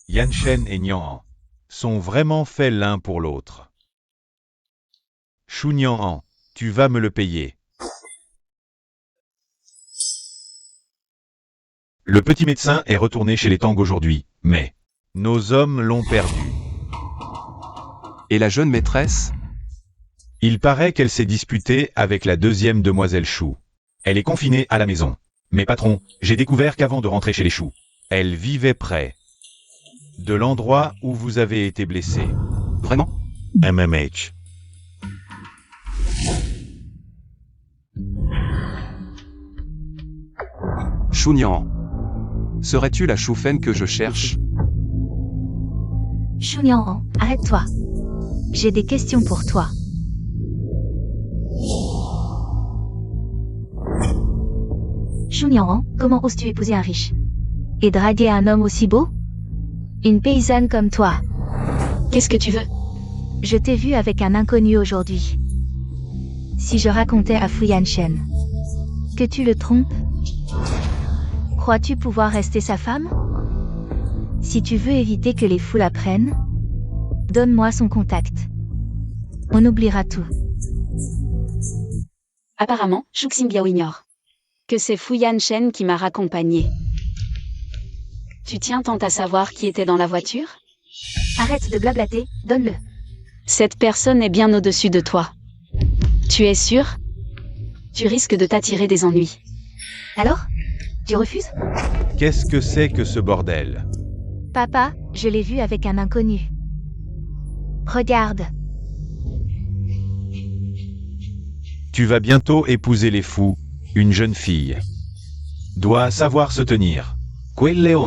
Yanshen et Nian sont vraiment faits l'un pour l'autre. Shu Nian, tu vas me le payer. Le petit médecin est retourné chez les Tang aujourd'hui, mais nos hommes l'ont perdu. Et la jeune maîtresse? Il paraît qu'elle s'est disputée avec la deuxième demoiselle Shu. Elle est confinée à la maison. Mais patron, j'ai découvert qu'avant de rentrer chez les Shu, elle vivait près de l'endroit où vous avez été blessé. Vraiment? MMH. Shu Nian. Serais-tu la Shu Fen que je cherche? Shu Nian, arrête-toi. J'ai des questions pour toi. Shu Nian, comment oses-tu épouser un riche? Et draguer un homme aussi beau? Une paysanne comme toi. Qu'est-ce que tu veux? Je t'ai vu avec un inconnu aujourd'hui. Si je racontais à Fu Yanshen que tu le trompes, crois-tu pouvoir rester sa femme? Si tu veux éviter que les fous la prennent, donne-moi son contact. On oubliera tout. Apparemment, Shu Xingbiao ignore que c'est Fu Yanshen qui m'a raccompagné. Tu tiens tant à savoir qui était dans la voiture? Arrête de blablater, donne-le. Cette personne est bien au-dessus de toi. Tu es sûr? Tu risques de t'attirer des ennuis. Alors? Tu refuses? Qu'est-ce que c'est que ce bordel? Papa, je l'ai vu avec un inconnu. Regarde. Tu vas bientôt épouser les fous, une jeune fille doit savoir se tenir. Quelle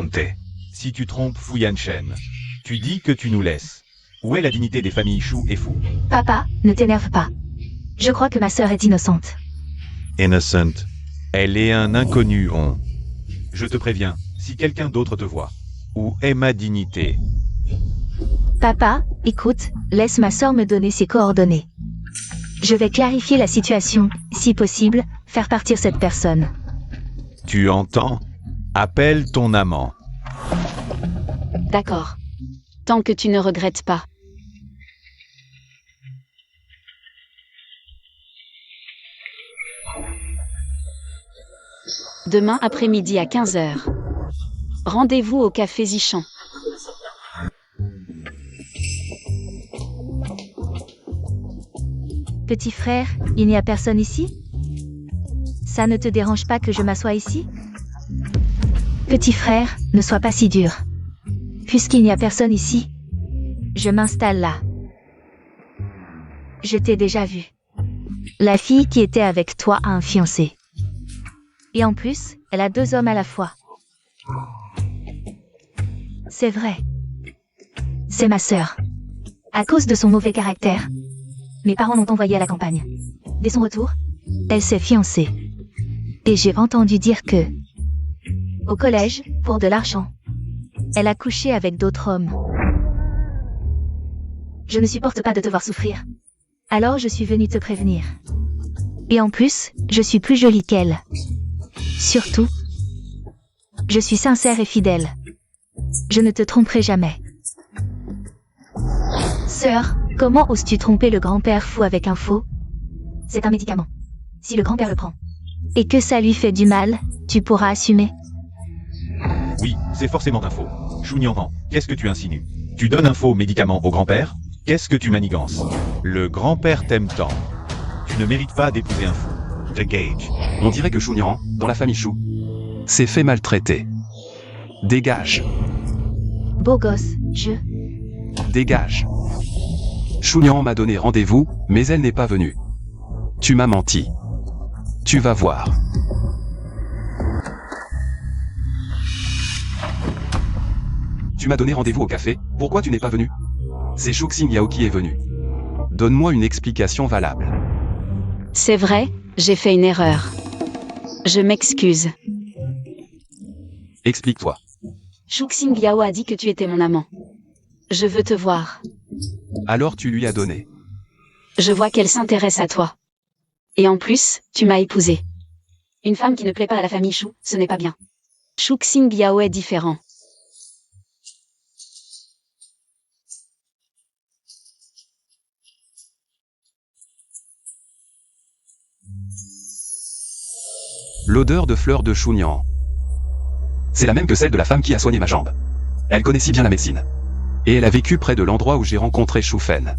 si tu trompes Fu Yanshen, tu dis que tu nous laisses. Où est la dignité des familles Shu et Fu? Papa, ne t'énerve pas. Je crois que ma sœur est innocente. Innocent. Elle est un inconnu, on. Je te préviens, si quelqu'un d'autre te voit, où est ma dignité? Papa, écoute, laisse ma sœur me donner ses coordonnées. Je vais clarifier la situation, si possible, faire partir cette personne. Tu entends? Appelle ton amant. D'accord. Tant que tu ne regrettes pas. Demain après-midi à 15h. Rendez-vous au café Zichan. Petit frère, il n'y a personne ici? Ça ne te dérange pas que je m'assoie ici? Petit frère, ne sois pas si dur. Puisqu'il n'y a personne ici, je m'installe là. Je t'ai déjà vu. La fille qui était avec toi a un fiancé. Et en plus, elle a 2 hommes à la fois. C'est vrai. C'est ma sœur. À cause de son mauvais caractère, mes parents l'ont envoyée à la campagne. Dès son retour, elle s'est fiancée. Et j'ai entendu dire que, au collège, pour de l'argent, elle a couché avec d'autres hommes. Je ne supporte pas de te voir souffrir. Alors je suis venue te prévenir. Et en plus, je suis plus jolie qu'elle. Surtout, je suis sincère et fidèle. Je ne te tromperai jamais. Sœur, comment oses-tu tromper le grand-père fou avec un faux? C'est un médicament. Si le grand-père le prend, et que ça lui fait du mal, tu pourras assumer. Oui, c'est forcément un faux. Shu Nian, qu'est-ce que tu insinues? Tu donnes un faux médicament au grand-père? Qu'est-ce que tu manigances? Le grand-père t'aime tant. Tu ne mérites pas d'épouser un fou. The Gage. On dirait que Shu Nian, dans la famille Shu, s'est fait maltraiter. Dégage. Beau gosse, Dégage. Shu Nian m'a donné rendez-vous, mais elle n'est pas venue. Tu m'as menti. Tu vas voir. Tu m'as donné rendez-vous au café, pourquoi tu n'es pas venu? C'est Shu Xingyao qui est venu. Donne-moi une explication valable. C'est vrai, j'ai fait une erreur. Je m'excuse. Explique-toi. Shu Xingyao a dit que tu étais mon amant. Je veux te voir. Alors tu lui as donné. Je vois qu'elle s'intéresse à toi. Et en plus, tu m'as épousée. Une femme qui ne plaît pas à la famille Shu, ce n'est pas bien. Shu Xingyao est différent. L'odeur de fleurs de chouignan. C'est la même que celle de la femme qui a soigné ma jambe. Elle connaît si bien la médecine. Et elle a vécu près de l'endroit où j'ai rencontré Shu Fen.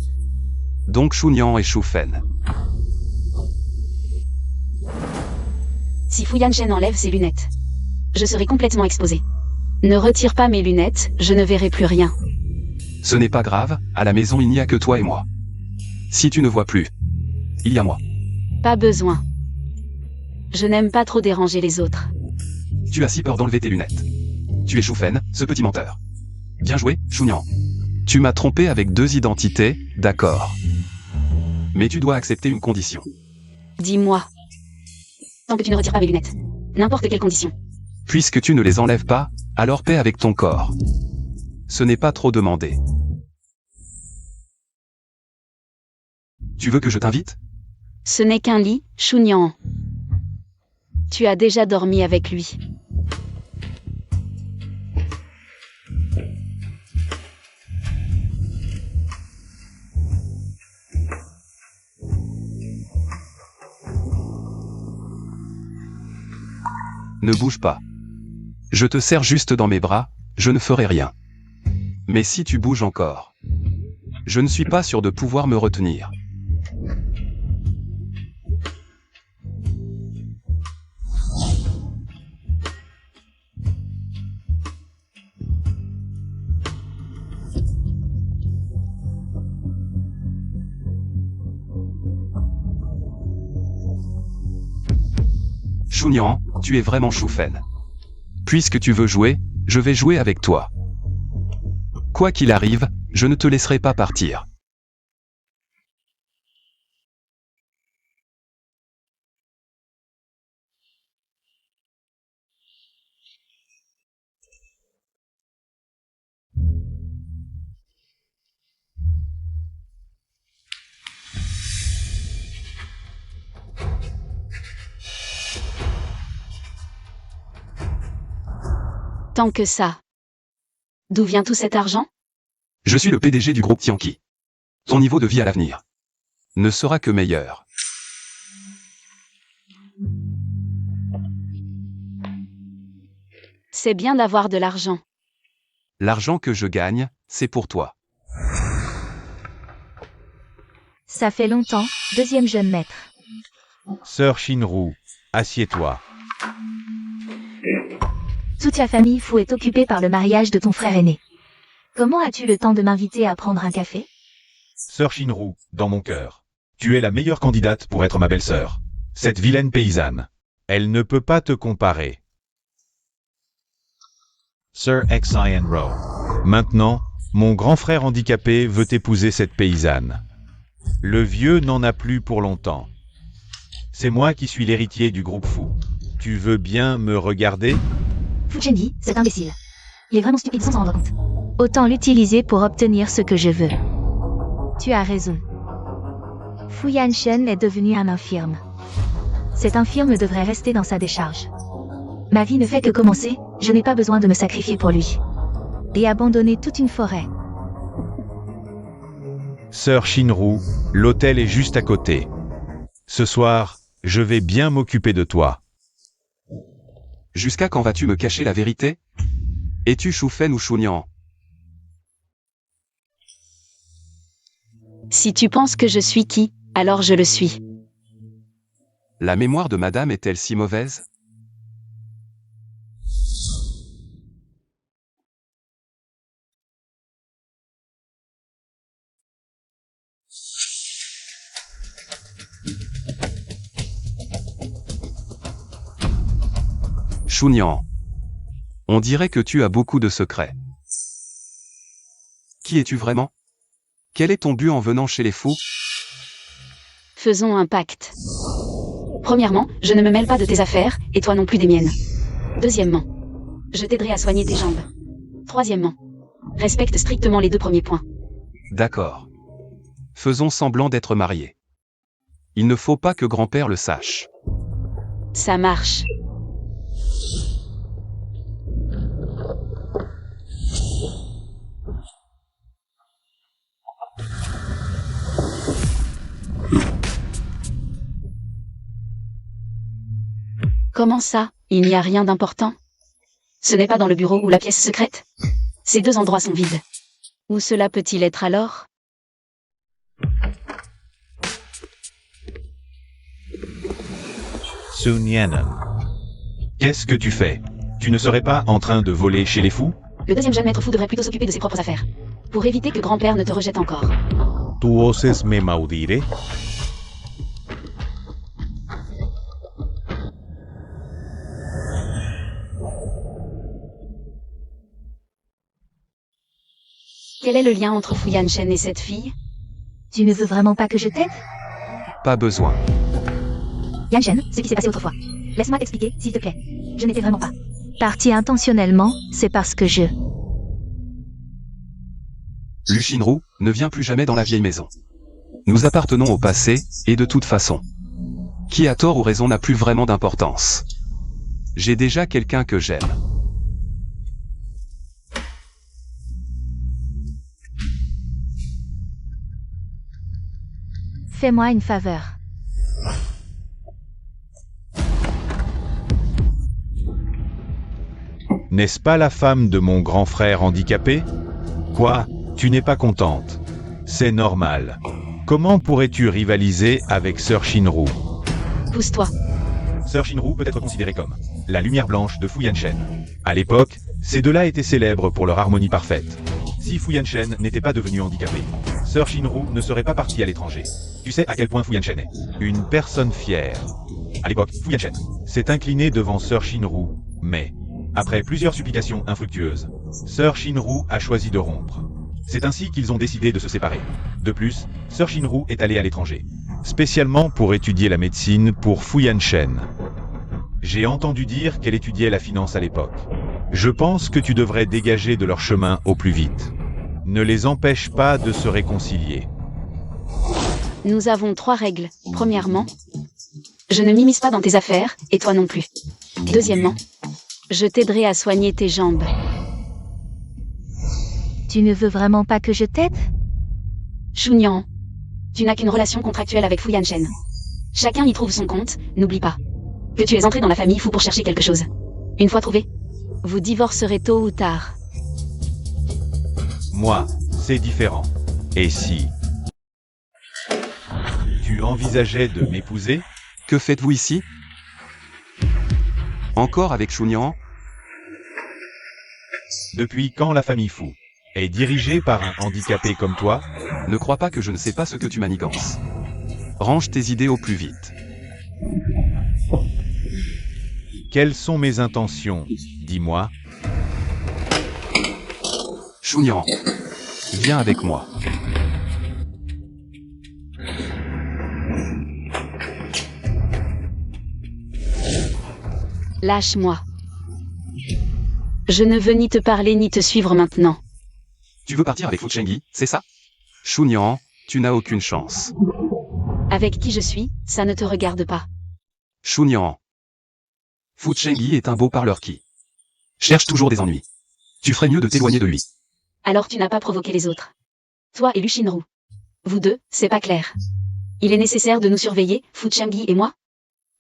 Donc Chunyan et Shu Fen. Si Fu Yanshen enlève ses lunettes, je serai complètement exposé. Ne retire pas mes lunettes, je ne verrai plus rien. Ce n'est pas grave, à la maison il n'y a que toi et moi. Si tu ne vois plus, il y a moi. Pas besoin. Je n'aime pas trop déranger les autres. Tu as si peur d'enlever tes lunettes. Tu es Shu Fen, ce petit menteur. Bien joué, Chunyan. Tu m'as trompé avec 2 identités, d'accord. Mais tu dois accepter une condition. Dis-moi. Tant que tu ne retires pas mes lunettes. N'importe quelle condition. Puisque tu ne les enlèves pas, alors paix avec ton corps. Ce n'est pas trop demandé. Tu veux que je t'invite? Ce n'est qu'un lit, Chunyan. Tu as déjà dormi avec lui. Ne bouge pas. Je te serre juste dans mes bras, je ne ferai rien. Mais si tu bouges encore, je ne suis pas sûr de pouvoir me retenir. Chunyan, tu es vraiment Shu Fen. Puisque tu veux jouer, je vais jouer avec toi. Quoi qu'il arrive, je ne te laisserai pas partir. Tant que ça. D'où vient tout cet argent? Je suis le PDG du groupe Tianqi. Ton niveau de vie à l'avenir ne sera que meilleur. C'est bien d'avoir de l'argent. L'argent que je gagne, c'est pour toi. Ça fait longtemps, deuxième jeune maître. Sœur Shinru, assieds-toi. Toute la famille Fu est occupée par le mariage de ton frère aîné. Comment as-tu le temps de m'inviter à prendre un café? Sœur Shinru, dans mon cœur. Tu es la meilleure candidate pour être ma belle-sœur. Cette vilaine paysanne. Elle ne peut pas te comparer. Sir Xian Ro. Maintenant, mon grand frère handicapé veut épouser cette paysanne. Le vieux n'en a plus pour longtemps. C'est moi qui suis l'héritier du groupe Fu. Tu veux bien me regarder? Fu Chenyi, cet imbécile. Il est vraiment stupide sans s'en rendre compte. Autant l'utiliser pour obtenir ce que je veux. Tu as raison. Fu Yanshen est devenu un infirme. Cet infirme devrait rester dans sa décharge. Ma vie ne fait que commencer, je n'ai pas besoin de me sacrifier pour lui. Et abandonner toute une forêt. Sœur Shinru, l'hôtel est juste à côté. Ce soir, je vais bien m'occuper de toi. Jusqu'à quand vas-tu me cacher la vérité? Es-tu Shu Fen ou Chunyan? Si tu penses que je suis qui, alors je le suis. La mémoire de madame est-elle si mauvaise? Chunyan. On dirait que tu as beaucoup de secrets. Qui es-tu vraiment? Quel est ton but en venant chez les fous? Faisons un pacte. Premièrement, je ne me mêle pas de tes affaires, et toi non plus des miennes. Deuxièmement, je t'aiderai à soigner tes jambes. Troisièmement, respecte strictement les 2 premiers points. D'accord. Faisons semblant d'être mariés. Il ne faut pas que grand-père le sache. Ça marche. Comment ça, il n'y a rien d'important? Ce n'est pas dans le bureau ou la pièce secrète? Ces 2 endroits sont vides. Où cela peut-il être alors? Sun Yanan. Qu'est-ce que tu fais? Tu ne serais pas en train de voler chez les fous? Le deuxième jeune maître fou devrait plutôt s'occuper de ses propres affaires. Pour éviter que grand-père ne te rejette encore. Tu oses me maudire? Quel est le lien entre Fu Yanshen et cette fille? Tu ne veux vraiment pas que je t'aide? Pas besoin. Yanshen, ce qui s'est passé autrefois. Laisse-moi t'expliquer, s'il te plaît. Je n'étais vraiment pas partie intentionnellement, c'est parce que je... Lu Shinru ne vient plus jamais dans la vieille maison. Nous appartenons au passé, et de toute façon. Qui a tort ou raison n'a plus vraiment d'importance. J'ai déjà quelqu'un que j'aime. Fais-moi une faveur. N'est-ce pas la femme de mon grand frère handicapé? Quoi? Tu n'es pas contente? C'est normal. Comment pourrais-tu rivaliser avec Sir Shinru? Pousse-toi. Sir Shinru peut être considéré comme la lumière blanche de Fu Yanshen. À l'époque, ces deux-là étaient célèbres pour leur harmonie parfaite. Si Fu Yanshen n'était pas devenu handicapé, Sir Shinru ne serait pas parti à l'étranger. Tu sais à quel point Fu Yanshen est une personne fière. À l'époque, Fu Yanshen s'est incliné devant Sir Shinru, mais, après plusieurs supplications infructueuses, Sir Shinru a choisi de rompre. C'est ainsi qu'ils ont décidé de se séparer. De plus, Sir Shinru est allé à l'étranger, spécialement pour étudier la médecine pour Fu Yanshen. J'ai entendu dire qu'elle étudiait la finance à l'époque. Je pense que tu devrais dégager de leur chemin au plus vite. Ne les empêche pas de se réconcilier. Nous avons 3 règles. Premièrement, je ne m'immisce pas dans tes affaires, et toi non plus. Deuxièmement, je t'aiderai à soigner tes jambes. Tu ne veux vraiment pas que je t'aide? Chunyan, tu n'as qu'une relation contractuelle avec Fu Yanshen. Chacun y trouve son compte, n'oublie pas que tu es entré dans la famille Fu pour chercher quelque chose. Une fois trouvé, vous divorcerez tôt ou tard. Moi, c'est différent. Et si tu envisageais de m'épouser? Que faites-vous ici? Encore avec Chunyan? Depuis quand la famille Fu est dirigée par un handicapé comme toi? Ne crois pas que je ne sais pas ce que tu manigances. Range tes idées au plus vite. Quelles sont mes intentions? Dis-moi. Chunyan, viens avec moi. Lâche-moi. Je ne veux ni te parler ni te suivre maintenant. Tu veux partir avec Fu Chengyi, c'est ça? Chunyan, tu n'as aucune chance. Avec qui je suis, ça ne te regarde pas. Chunyan. Fu Chengyi est un beau parleur qui cherche toujours des ennuis. Tu ferais mieux de t'éloigner de lui. Alors tu n'as pas provoqué les autres. Toi et Lu Shinru. Vous deux, c'est pas clair. Il est nécessaire de nous surveiller, Fu Chengyi et moi.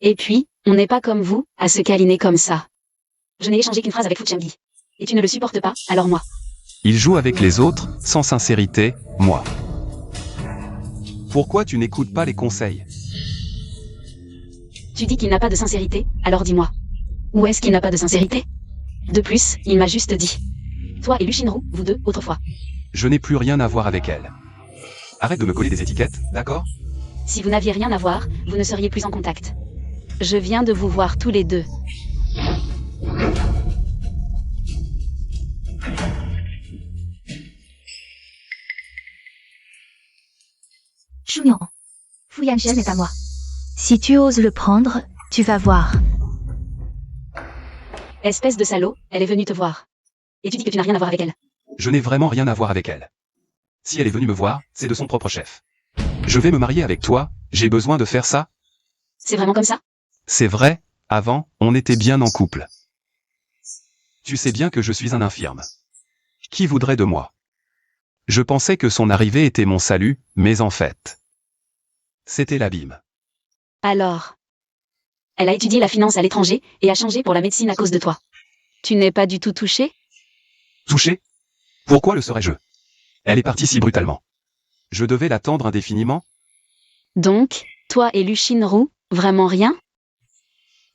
Et puis, on n'est pas comme vous, à se câliner comme ça. Je n'ai échangé qu'une phrase avec Fu Chengyi. Et tu ne le supportes pas, alors moi. Il joue avec les autres, sans sincérité, moi. Pourquoi tu n'écoutes pas les conseils? Tu dis qu'il n'a pas de sincérité, alors dis-moi. Où est-ce qu'il n'a pas de sincérité? De plus, il m'a juste dit. Toi et Lu Shinru, vous deux, autrefois. Je n'ai plus rien à voir avec elle. Arrête de me coller des étiquettes, d'accord? Si vous n'aviez rien à voir, vous ne seriez plus en contact. Je viens de vous voir tous les deux. Shunian. Fu Yanshen est à moi. Si tu oses le prendre, tu vas voir. Espèce de salaud, elle est venue te voir. Et tu dis que tu n'as rien à voir avec elle. Je n'ai vraiment rien à voir avec elle. Si elle est venue me voir, c'est de son propre chef. Je vais me marier avec toi, j'ai besoin de faire ça? C'est vraiment comme ça? C'est vrai, avant, on était bien en couple. Tu sais bien que je suis un infirme. Qui voudrait de moi? Je pensais que son arrivée était mon salut, mais en fait, c'était l'abîme. Alors. Elle a étudié la finance à l'étranger et a changé pour la médecine à cause de toi. Tu n'es pas du tout touché? Touché? Pourquoi le serais-je? Elle est partie si brutalement. Je devais l'attendre indéfiniment? Donc, toi et Lu Shinru, vraiment rien?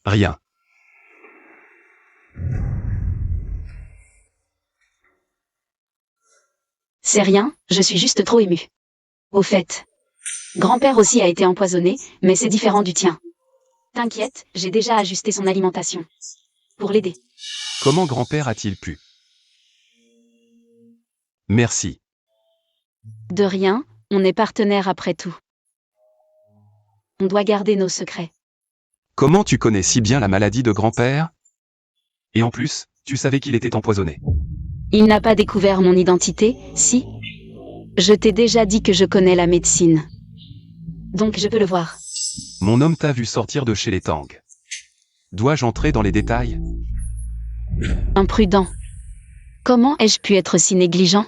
Rien. C'est rien, je suis juste trop émue. Au fait. Grand-père aussi a été empoisonné, mais c'est différent du tien. T'inquiète, j'ai déjà ajusté son alimentation. Pour l'aider. Comment grand-père a-t-il pu? Merci. De rien, on est partenaires après tout. On doit garder nos secrets. Comment tu connais si bien la maladie de grand-père? Et en plus, tu savais qu'il était empoisonné. Il n'a pas découvert mon identité, si? Je t'ai déjà dit que je connais la médecine. Donc je peux le voir. Mon homme t'a vu sortir de chez les Tang. Dois-je entrer dans les détails? Imprudent. Comment ai-je pu être si négligent?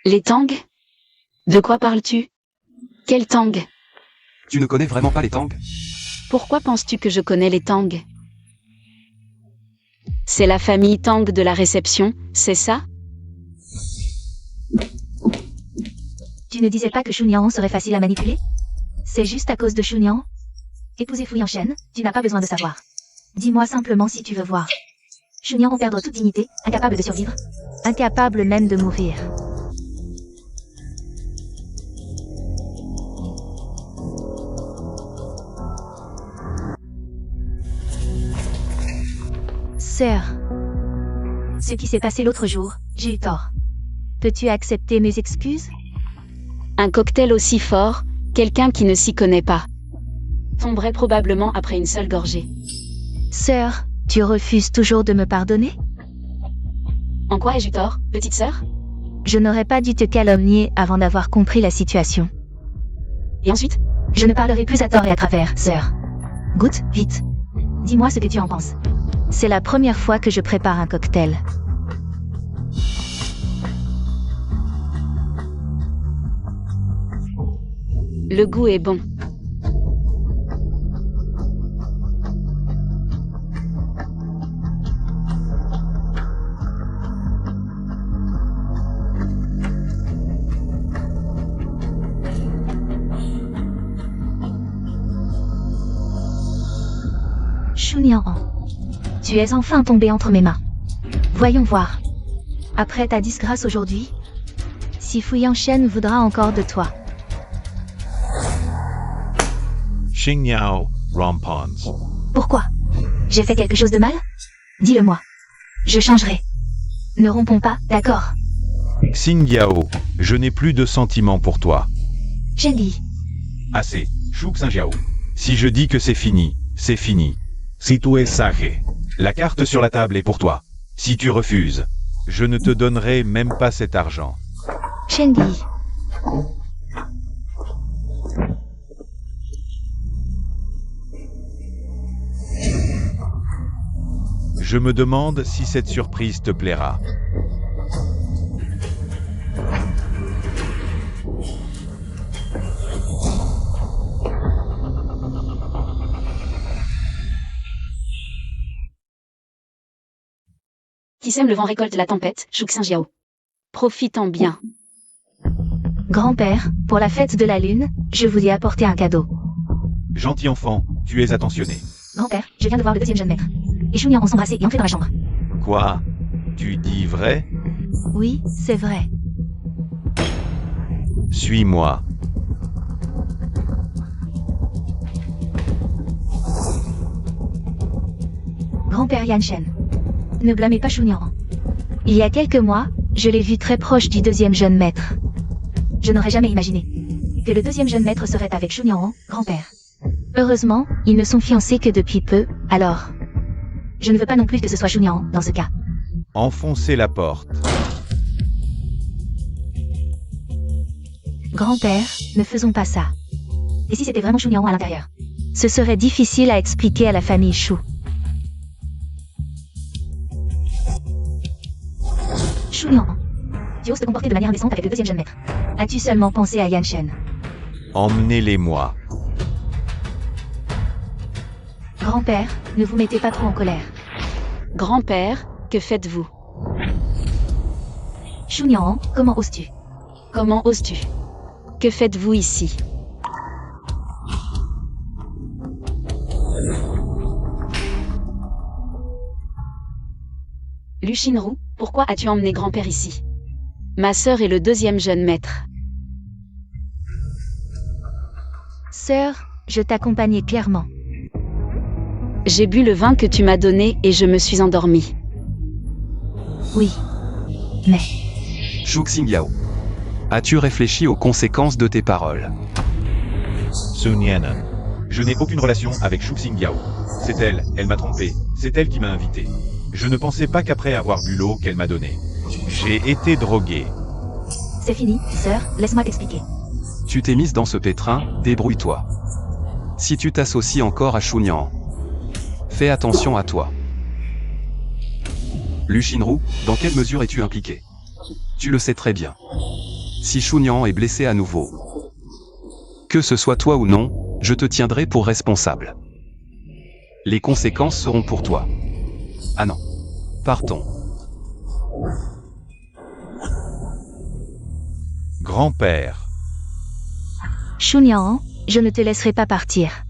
Les Tang? De quoi parles-tu? Quels Tang? Tu ne connais vraiment pas les Tang? Pourquoi penses-tu que je connais les Tang? C'est la famille Tang de la réception, c'est ça? Tu ne disais pas que Shunian serait facile à manipuler? C'est juste à cause de Shunian? Épouser Fu Yanshen, tu n'as pas besoin de savoir. Dis-moi simplement si tu veux voir. Shunian en perdre toute dignité, incapable de survivre. Incapable même de mourir. Sœur. Ce qui s'est passé l'autre jour, j'ai eu tort. Peux-tu accepter mes excuses? Un cocktail aussi fort, quelqu'un qui ne s'y connaît pas. Tomberait probablement après une seule gorgée. Sœur, tu refuses toujours de me pardonner? En quoi ai-je eu tort, petite sœur? Je n'aurais pas dû te calomnier avant d'avoir compris la situation. Et ensuite? Je ne parlerai plus à tort et à travers, sœur. Goûte, vite. Dis-moi ce que tu en penses. C'est la première fois que je prépare un cocktail. Le goût est bon. Shunian, tu es enfin tombé entre mes mains. Voyons voir. Après ta disgrâce aujourd'hui, si Fu Yanshen voudra encore de toi. Xingyao Rampons. Pourquoi? J'ai fait quelque chose de mal? Dis-le-moi. Je changerai. Ne rompons pas, d'accord? Xingyao, je n'ai plus de sentiments pour toi. Shenli. Assez, Shu Xingyao. Si je dis que c'est fini, c'est fini. Si tu es sage, La carte sur la table est pour toi. Si tu refuses, je ne te donnerai même pas cet argent. Shenli. Je me demande si cette surprise te plaira. Qui sème le vent récolte la tempête, Shu Xinjiao. Profitant bien. Grand-père, pour la fête de la lune, je vous ai apporté un cadeau. Gentil enfant, tu es attentionné. Grand-père, je viens de voir le deuxième jeune maître. Et Shunian ont s'embrassé et entré dans la chambre. Quoi? Tu dis vrai? Oui, c'est vrai. Suis-moi. Grand-père Yanshen. Ne blâmez pas Shunian. Il y a quelques mois, je l'ai vu très proche du deuxième jeune maître. Je n'aurais jamais imaginé. que le deuxième jeune maître serait avec Shu Niang, grand-père. Heureusement, ils ne sont fiancés que depuis peu, alors... Je ne veux pas non plus que ce soit Shu Niang, dans ce cas. Enfoncez la porte. Grand-père, ne faisons pas ça. Et si c'était vraiment Shu Niang à l'intérieur? Ce serait difficile à expliquer à la famille Shu. Shu Niang, tu oses te comporter de manière indécente avec le deuxième jeune maître. As-tu seulement pensé à Yan Shen? Emmenez-les-moi. Grand-père, ne vous mettez pas trop en colère. Grand-père, que faites-vous? Shu Niang, comment oses-tu? Comment oses-tu? Que faites-vous ici? Lu Shinru, pourquoi as-tu emmené grand-père ici? Ma sœur est le deuxième jeune maître. Sœur, je t'accompagnais clairement. J'ai bu le vin que tu m'as donné et je me suis endormie. Oui. Mais... Shu Xingyao. As-tu réfléchi aux conséquences de tes paroles? Sun Yanan. Je n'ai aucune relation avec Shu Xingyao. C'est elle m'a trompé. C'est elle qui m'a invité. Je ne pensais pas qu'après avoir bu l'eau qu'elle m'a donnée. J'ai été drogué. C'est fini, sœur, laisse-moi t'expliquer. Tu t'es mise dans ce pétrin, débrouille-toi. Si tu t'associes encore à Shu Niang, fais attention à toi. Lu Shinru, dans quelle mesure es-tu impliqué? Tu le sais très bien. Si Shu Niang est blessé à nouveau, que ce soit toi ou non, je te tiendrai pour responsable. Les conséquences seront pour toi. Ah non. Partons. Grand-père. Shu Niang, je ne te laisserai pas partir.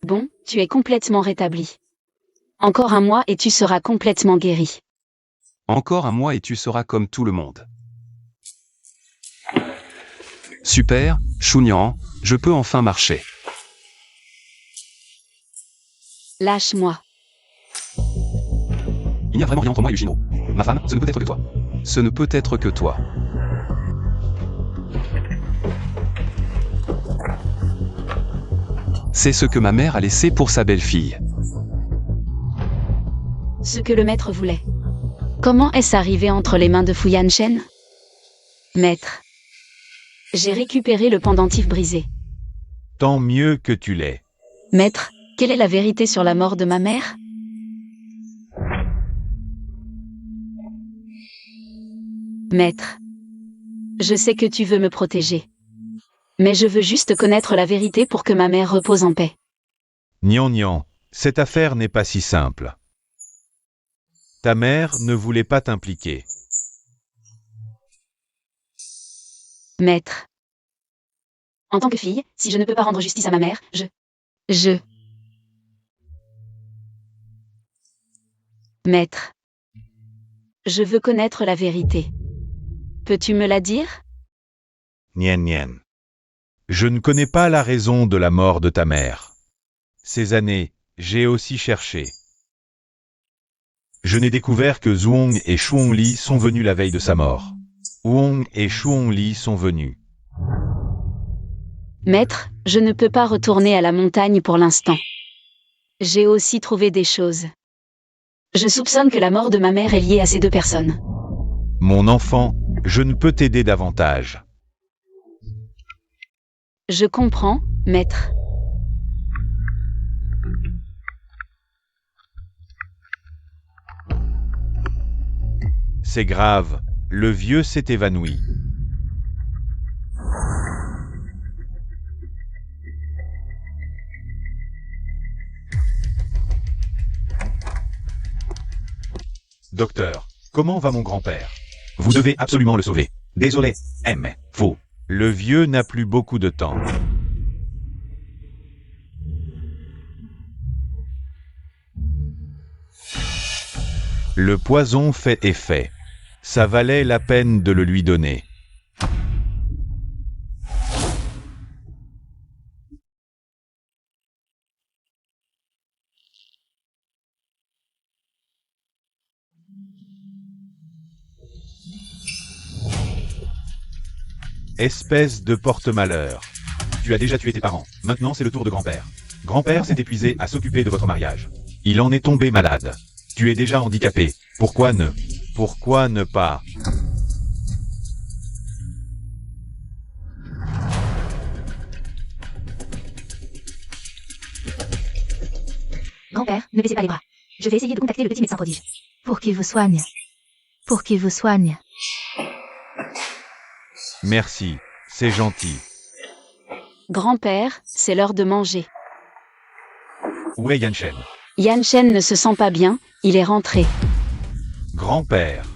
Bon, tu es complètement rétabli. Encore un mois et tu seras complètement guéri. Encore un mois et tu seras comme tout le monde. Super, Shu Niang, je peux enfin marcher. Lâche-moi. Il n'y a vraiment rien entre moi et Yushino. Ma femme, ce ne peut être que toi. Ce ne peut être que toi. C'est ce que ma mère a laissé pour sa belle-fille. Ce que le maître voulait. Comment est-ce arrivé entre les mains de Fu Yanshen? Maître. J'ai récupéré le pendentif brisé. Tant mieux que tu l'aies. Maître, quelle est la vérité sur la mort de ma mère? Maître. Je sais que tu veux me protéger. Mais je veux juste connaître la vérité pour que ma mère repose en paix. Nian Nian, cette affaire n'est pas si simple. Ta mère ne voulait pas t'impliquer. Maître. En tant que fille, si je ne peux pas rendre justice à ma mère, je... Maître. Je veux connaître la vérité. Peux-tu me la dire? Nien Nien. Je ne connais pas la raison de la mort de ta mère. Ces années, j'ai aussi cherché. Je n'ai découvert que Zhuong et Shuongli sont venus la veille de sa mort. Wong et Shuongli sont venus. Maître, je ne peux pas retourner à la montagne pour l'instant. J'ai aussi trouvé des choses. Je soupçonne que la mort de ma mère est liée à ces deux personnes. Mon enfant, je ne peux t'aider davantage. Je comprends, maître. C'est grave, le vieux s'est évanoui. Docteur, comment va mon grand-père? Vous devez absolument le sauver. Désolé, mais faut. Le vieux n'a plus beaucoup de temps. Le poison fait effet. Ça valait la peine de le lui donner. Espèce de porte-malheur. Tu as déjà tué tes parents, maintenant c'est le tour de grand-père. Grand-père s'est épuisé à s'occuper de votre mariage. Il en est tombé malade. Tu es déjà handicapé. Pourquoi ne pas? Grand-père, ne baissez pas les bras. Je vais essayer de contacter le petit médecin prodige. Pour qu'il vous soigne. Pour qu'il vous soigne. Merci, c'est gentil. Grand-père, c'est l'heure de manger. Où est Yanshen? Yanshen ne se sent pas bien, il est rentré. Grand-père.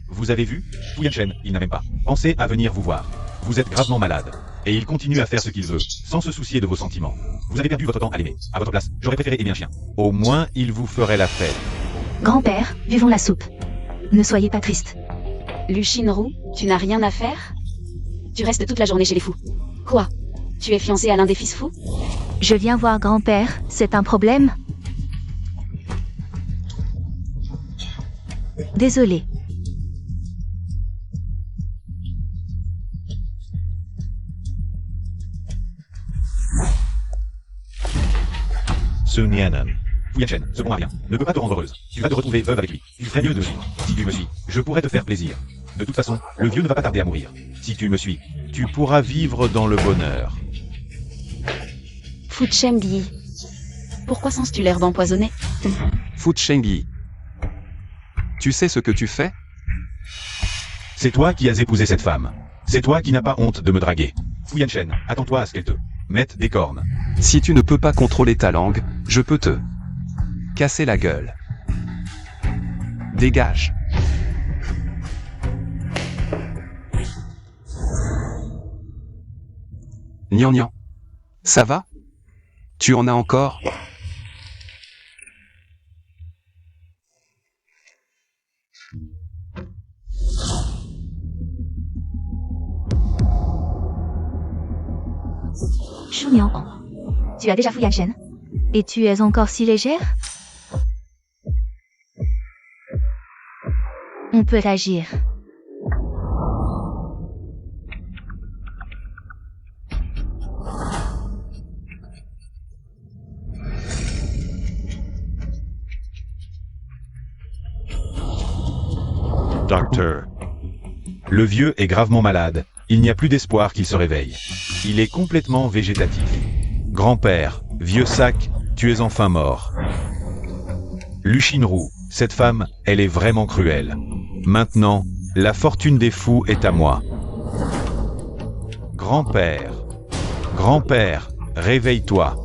Vous avez vu? Fu Yanshen, il n'a même pas pensé à venir vous voir. Vous êtes gravement malade. Et il continue à faire ce qu'il veut, sans se soucier de vos sentiments. Vous avez perdu votre temps à l'aimer. À votre place, j'aurais préféré aimer un chien. Au moins, il vous ferait la fête. Grand-père, buvons la soupe. Ne soyez pas triste. Luchinrou, tu n'as rien à faire? Tu restes toute la journée chez les fous. Quoi? Tu es fiancé à l'un des fils fous? Je viens voir grand-père, c'est un problème? Désolé. Sun Yanan. Fu Yanshen, ce bon à rien, ne peut pas te rendre heureuse. Tu vas te retrouver veuve avec lui. Il ferait mieux de suivre. Si tu me suis, je pourrais te faire plaisir. De toute façon, le vieux ne va pas tarder à mourir. Si tu me suis, Tu pourras vivre dans le bonheur. Fuchengyi. Pourquoi sens-tu l'air d'empoisonner? Fuchengyi. Tu sais ce que tu fais? c'est toi qui as épousé cette femme. C'est toi qui n'as pas honte de me draguer. Fu Yanshen, attends-toi à ce qu'elle te mette des cornes. Si tu ne peux pas contrôler ta langue, je peux te casser la gueule. Dégage. Nian. Ça va? Tu en as encore? Choumian. Tu as déjà fouillé Yanshen? Et tu es encore si légère? On peut agir. Doctor. Le vieux est gravement malade. Il n'y a plus d'espoir qu'il se réveille. Il est complètement végétatif. Grand-père, vieux sac, tu es enfin mort. Luchinrou, cette femme, elle est vraiment cruelle. Maintenant, la fortune des fous est à moi. Grand-père, réveille-toi.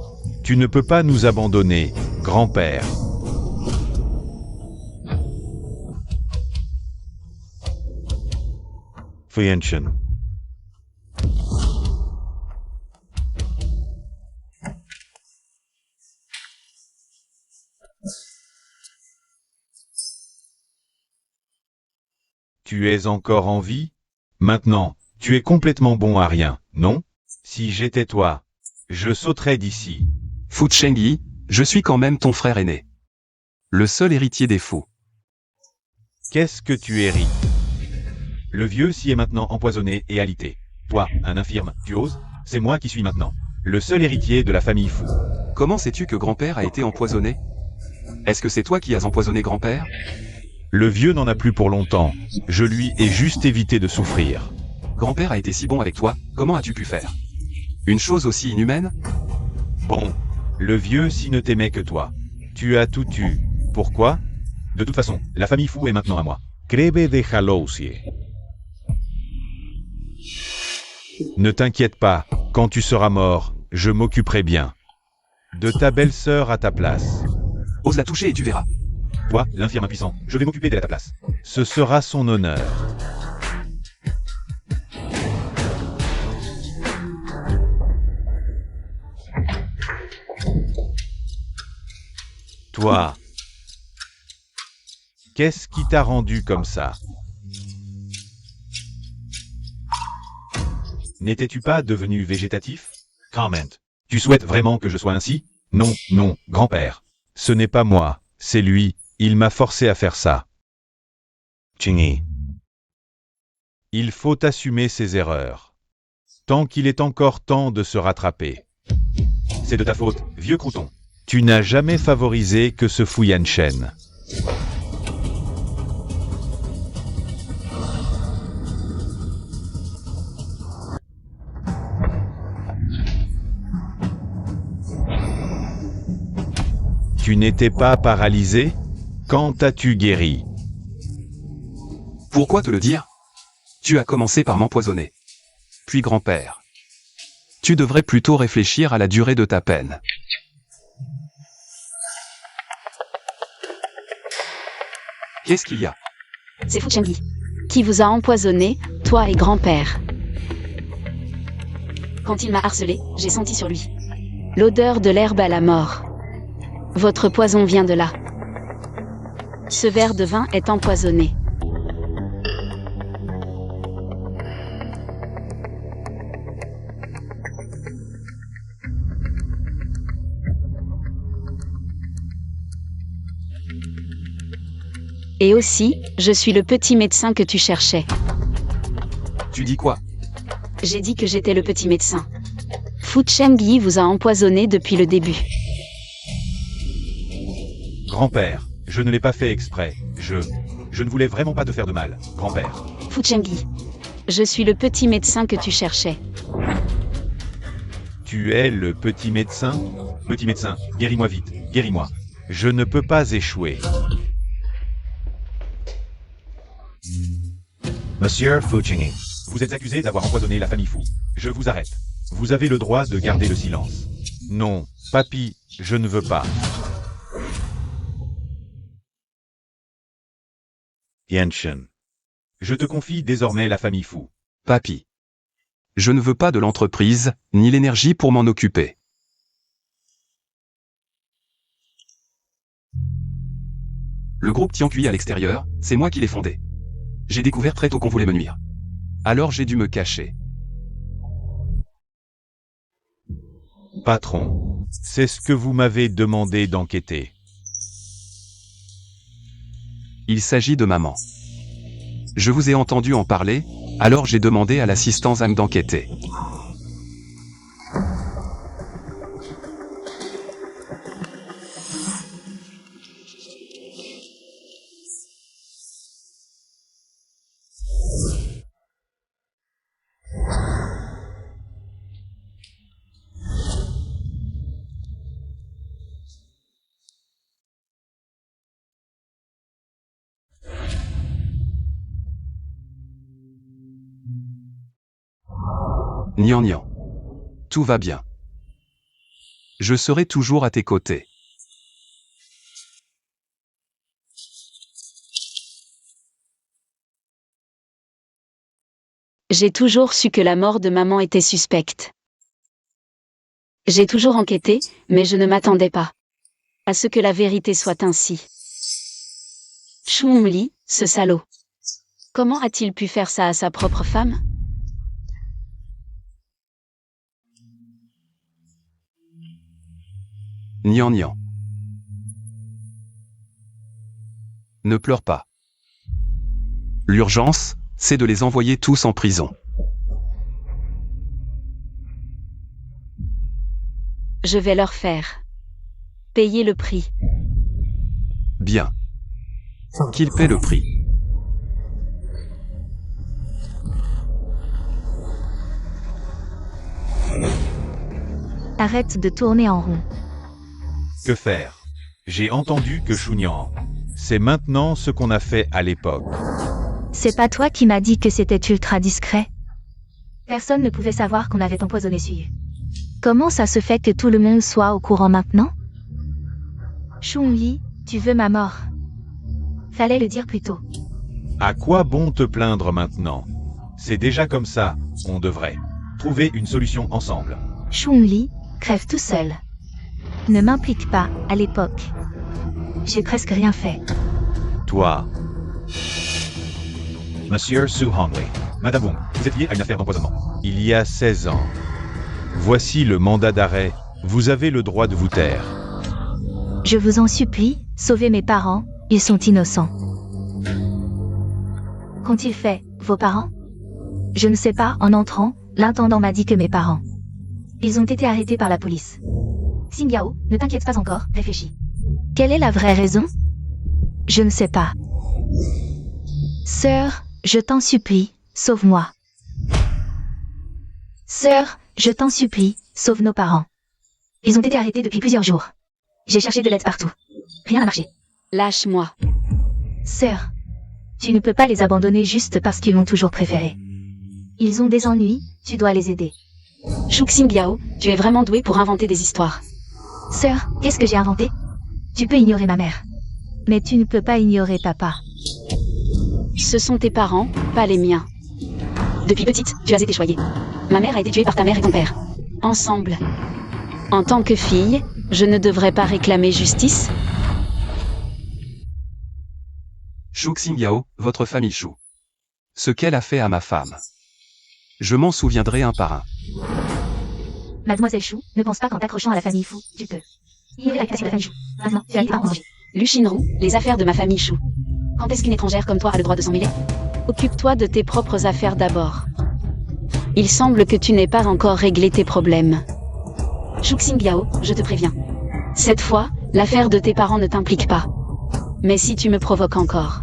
Tu ne peux pas nous abandonner, grand-père. Fu Yanshen. Tu es encore en vie? Maintenant, tu es complètement bon à rien, non? Si j'étais toi, je sauterais d'ici. Fuchengyi, je suis quand même ton frère aîné. Le seul héritier des fous. Qu'est-ce que tu hérites? Le vieux s'y est maintenant empoisonné et alité. Toi, un infirme, tu oses? C'est moi qui suis maintenant le seul héritier de la famille fou. Comment sais-tu que grand-père a été empoisonné? Est-ce que c'est toi qui as empoisonné grand-père? Le vieux n'en a plus pour longtemps. Je lui ai juste évité de souffrir. Grand-père a été si bon avec toi, comment as-tu pu faire une chose aussi inhumaine? Bon, le vieux s'y ne t'aimait que toi. Tu as tout eu. Pourquoi? De toute façon, la famille fou est maintenant à moi. Crebe de Jalousie. Ne t'inquiète pas, quand tu seras mort, je m'occuperai bien de ta belle-sœur à ta place. Ose la toucher et tu verras. Toi, l'infirme impuissant, je vais m'occuper d'elle à ta place. Ce sera son honneur. Toi, qu'est-ce qui t'a rendu comme ça? N'étais-tu pas devenu végétatif? Comment. Tu souhaites vraiment que je sois ainsi? Non, grand-père. Ce n'est pas moi, c'est lui, il m'a forcé à faire ça. Chingy. Il faut assumer ses erreurs. Tant qu'il est encore temps de se rattraper. C'est de ta faute, vieux crouton. Tu n'as jamais favorisé que ce Fu Yanshen. Tu n'étais pas paralysé? Quand as-tu guéri? Pourquoi te le dire? Tu as commencé par m'empoisonner. Puis grand-père. Tu devrais plutôt réfléchir à la durée de ta peine. Qu'est-ce qu'il y a? C'est Fu Chengyi qui vous a empoisonné, toi et grand-père. Quand il m'a harcelé, j'ai senti sur lui l'odeur de l'herbe à la mort. Votre poison vient de là. Ce verre de vin est empoisonné. Et aussi, je suis le petit médecin que tu cherchais. Tu dis quoi? J'ai dit que j'étais le petit médecin. Fu Chengyi vous a empoisonné depuis le début. Grand-père, je ne l'ai pas fait exprès. Je ne voulais vraiment pas te faire de mal, grand-père. Fu Chengyi, je suis le petit médecin que tu cherchais. Tu es le petit médecin? Petit médecin, guéris-moi vite, guéris-moi. Je ne peux pas échouer. Monsieur Fu Chengyi, vous êtes accusé d'avoir empoisonné la famille Fu. Je vous arrête. Vous avez le droit de garder le silence. Non, papy, je ne veux pas. Yanshen. Je te confie désormais la famille Fu. Papy. Je ne veux pas de l'entreprise, ni l'énergie pour m'en occuper. Le groupe Tianqi à l'extérieur, c'est moi qui l'ai fondé. J'ai découvert très tôt qu'on voulait me nuire. Alors j'ai dû me cacher. Patron, c'est ce que vous m'avez demandé d'enquêter. Il s'agit de maman. Je vous ai entendu en parler, alors j'ai demandé à l'assistant Zhang d'enquêter. Nian Nian. Tout va bien. Je serai toujours à tes côtés. J'ai toujours su que la mort de maman était suspecte. J'ai toujours enquêté, mais je ne m'attendais pas à ce que la vérité soit ainsi. Chou-Li, ce salaud. Comment a-t-il pu faire ça à sa propre femme? Nian Nian. Ne pleure pas. L'urgence, c'est de les envoyer tous en prison. Je vais leur faire payer le prix. Bien. Qu'ils paient le prix. Arrête de tourner en rond. Que faire? J'ai entendu que Chunian. C'est maintenant ce qu'on a fait à l'époque. C'est pas toi qui m'as dit que c'était ultra discret? Personne ne pouvait savoir qu'on avait empoisonné Suyu. Comment ça se fait que tout le monde soit au courant maintenant? Chun-Li, tu veux ma mort. Fallait le dire plus tôt. À quoi bon te plaindre maintenant? C'est déjà comme ça, on devrait trouver une solution ensemble. Chun-Li, crève tout seul. Ne m'implique pas, à l'époque. J'ai presque rien fait. Toi, Monsieur Su Hongwei, Madame Wong, vous êtes lié à une affaire d'empoisonnement. il y a 16 ans. Voici le mandat d'arrêt. Vous avez le droit de vous taire. Je vous en supplie, sauvez mes parents, ils sont innocents. Qu'ont-ils fait, vos parents? Je ne sais pas, en entrant, l'intendant m'a dit que mes parents. Ils ont été arrêtés par la police. Xing Yao, ne t'inquiète pas encore, réfléchis. Quelle est la vraie raison? Je ne sais pas. Sœur, je t'en supplie, sauve-moi. Sœur, je t'en supplie, sauve nos parents. Ils ont été arrêtés depuis plusieurs jours. J'ai cherché de l'aide partout. Rien n'a marché. Lâche-moi. Sœur, tu ne peux pas les abandonner juste parce qu'ils m'ont toujours préféré. Ils ont des ennuis, tu dois les aider. Shu Xingyao, tu es vraiment doué pour inventer des histoires. Sœur, qu'est-ce que j'ai inventé? Tu peux ignorer ma mère. Mais tu ne peux pas ignorer papa. Ce sont tes parents, pas les miens. Depuis petite, tu as été choyée. Ma mère a été tuée par ta mère et ton père. Ensemble. En tant que fille, je ne devrais pas réclamer justice? Shu Xingyao, votre famille Shu. Ce qu'elle a fait à ma femme. Je m'en souviendrai un par un. Mademoiselle Shu, ne pense pas qu'en t'accrochant à la famille Fu, tu peux. Ignorer la réputation de la famille Shu. Maintenant, tu as libre à en manger. Lu Shinru, les affaires de ma famille Shu. Quand est-ce qu'une étrangère comme toi a le droit de s'en mêler? Occupe-toi de tes propres affaires d'abord. Il semble que tu n'aies pas encore réglé tes problèmes. Shu Xingyao, je te préviens. Cette fois, l'affaire de tes parents ne t'implique pas. Mais si tu me provoques encore,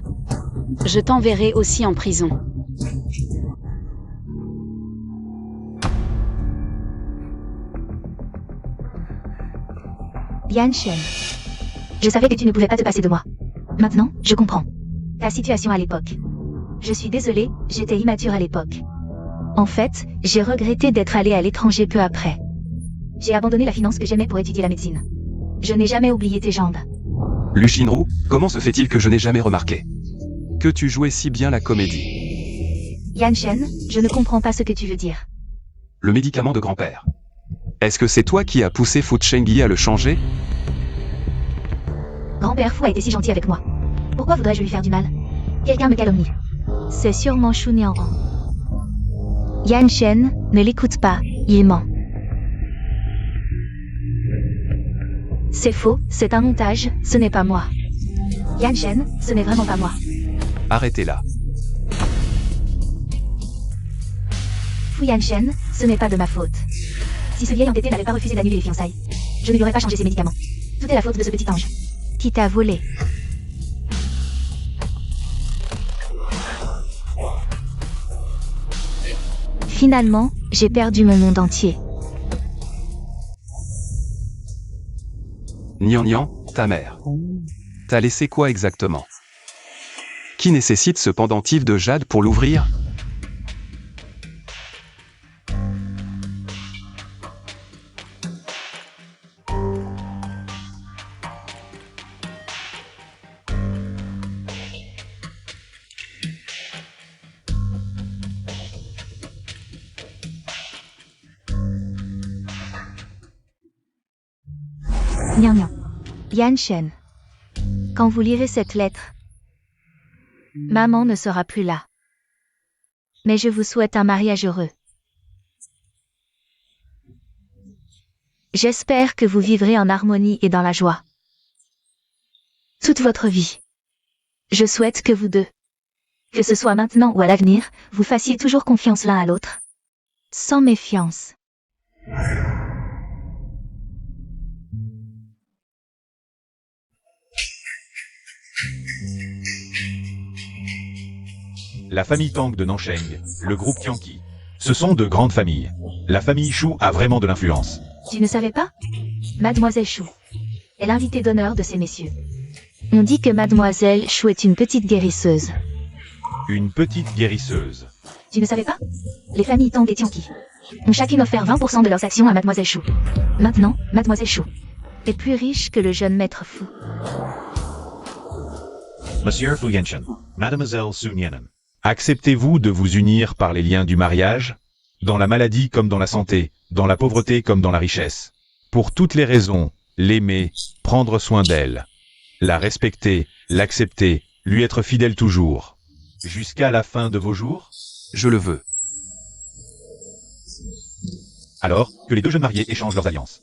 je t'enverrai aussi en prison. Yan Shen. Je savais que tu ne pouvais pas te passer de moi. Maintenant, je comprends. Ta situation à l'époque. Je suis désolée, j'étais immature à l'époque. En fait, j'ai regretté d'être allée à l'étranger peu après. J'ai abandonné la finance que j'aimais pour étudier la médecine. Je n'ai jamais oublié tes jambes. Lu Shinru, comment se fait-il que je n'ai jamais remarqué que tu jouais si bien la comédie? Yan Shen, je ne comprends pas ce que tu veux dire. Le médicament de grand-père. Est-ce que c'est toi qui as poussé Fu Chengyi à le changer? Grand-père Fu a été si gentil avec moi. Pourquoi voudrais-je lui faire du mal? Quelqu'un me calomnie. C'est sûrement Shu Nianran. Yan Shen, ne l'écoute pas, il ment. C'est faux, c'est un montage, ce n'est pas moi. Yan Shen, ce n'est vraiment pas moi. Arrêtez-la. Fu Yan Shen, ce n'est pas de ma faute. Si ce vieil entêté n'avait pas refusé d'annuler les fiançailles, je ne lui aurais pas changé ses médicaments. Tout est la faute de ce petit ange. Qui t'a volé? Finalement, j'ai perdu mon monde entier. Nian Nian, ta mère. T'as laissé quoi exactement? Qui nécessite ce pendentif de jade pour l'ouvrir? Nian Nian. Yan Shen. Quand vous lirez cette lettre, maman ne sera plus là. Mais je vous souhaite un mariage heureux. J'espère que vous vivrez en harmonie et dans la joie. Toute votre vie. Je souhaite que vous deux, que ce soit maintenant ou à l'avenir, vous fassiez toujours confiance l'un à l'autre. Sans méfiance. La famille Tang de Nansheng, le groupe Tianqi. Ce sont de grandes familles. La famille Shu a vraiment de l'influence. Tu ne savais pas? Mademoiselle Shu est l'invitée d'honneur de ces messieurs. On dit que Mademoiselle Shu est une petite guérisseuse. Une petite guérisseuse. Tu ne savais pas? Les familles Tang et Tianqi ont chacune offert 20% de leurs actions à Mademoiselle Shu. Maintenant, Mademoiselle Shu est plus riche que le jeune maître Fu. Monsieur Fu Yanshen, Mademoiselle Su Nianen. Acceptez-vous de vous unir par les liens du mariage? Dans la maladie comme dans la santé, dans la pauvreté comme dans la richesse. Pour toutes les raisons, l'aimer, prendre soin d'elle. La respecter, l'accepter, lui être fidèle toujours. Jusqu'à la fin de vos jours? Je le veux. Alors, que les deux jeunes mariés échangent leurs alliances.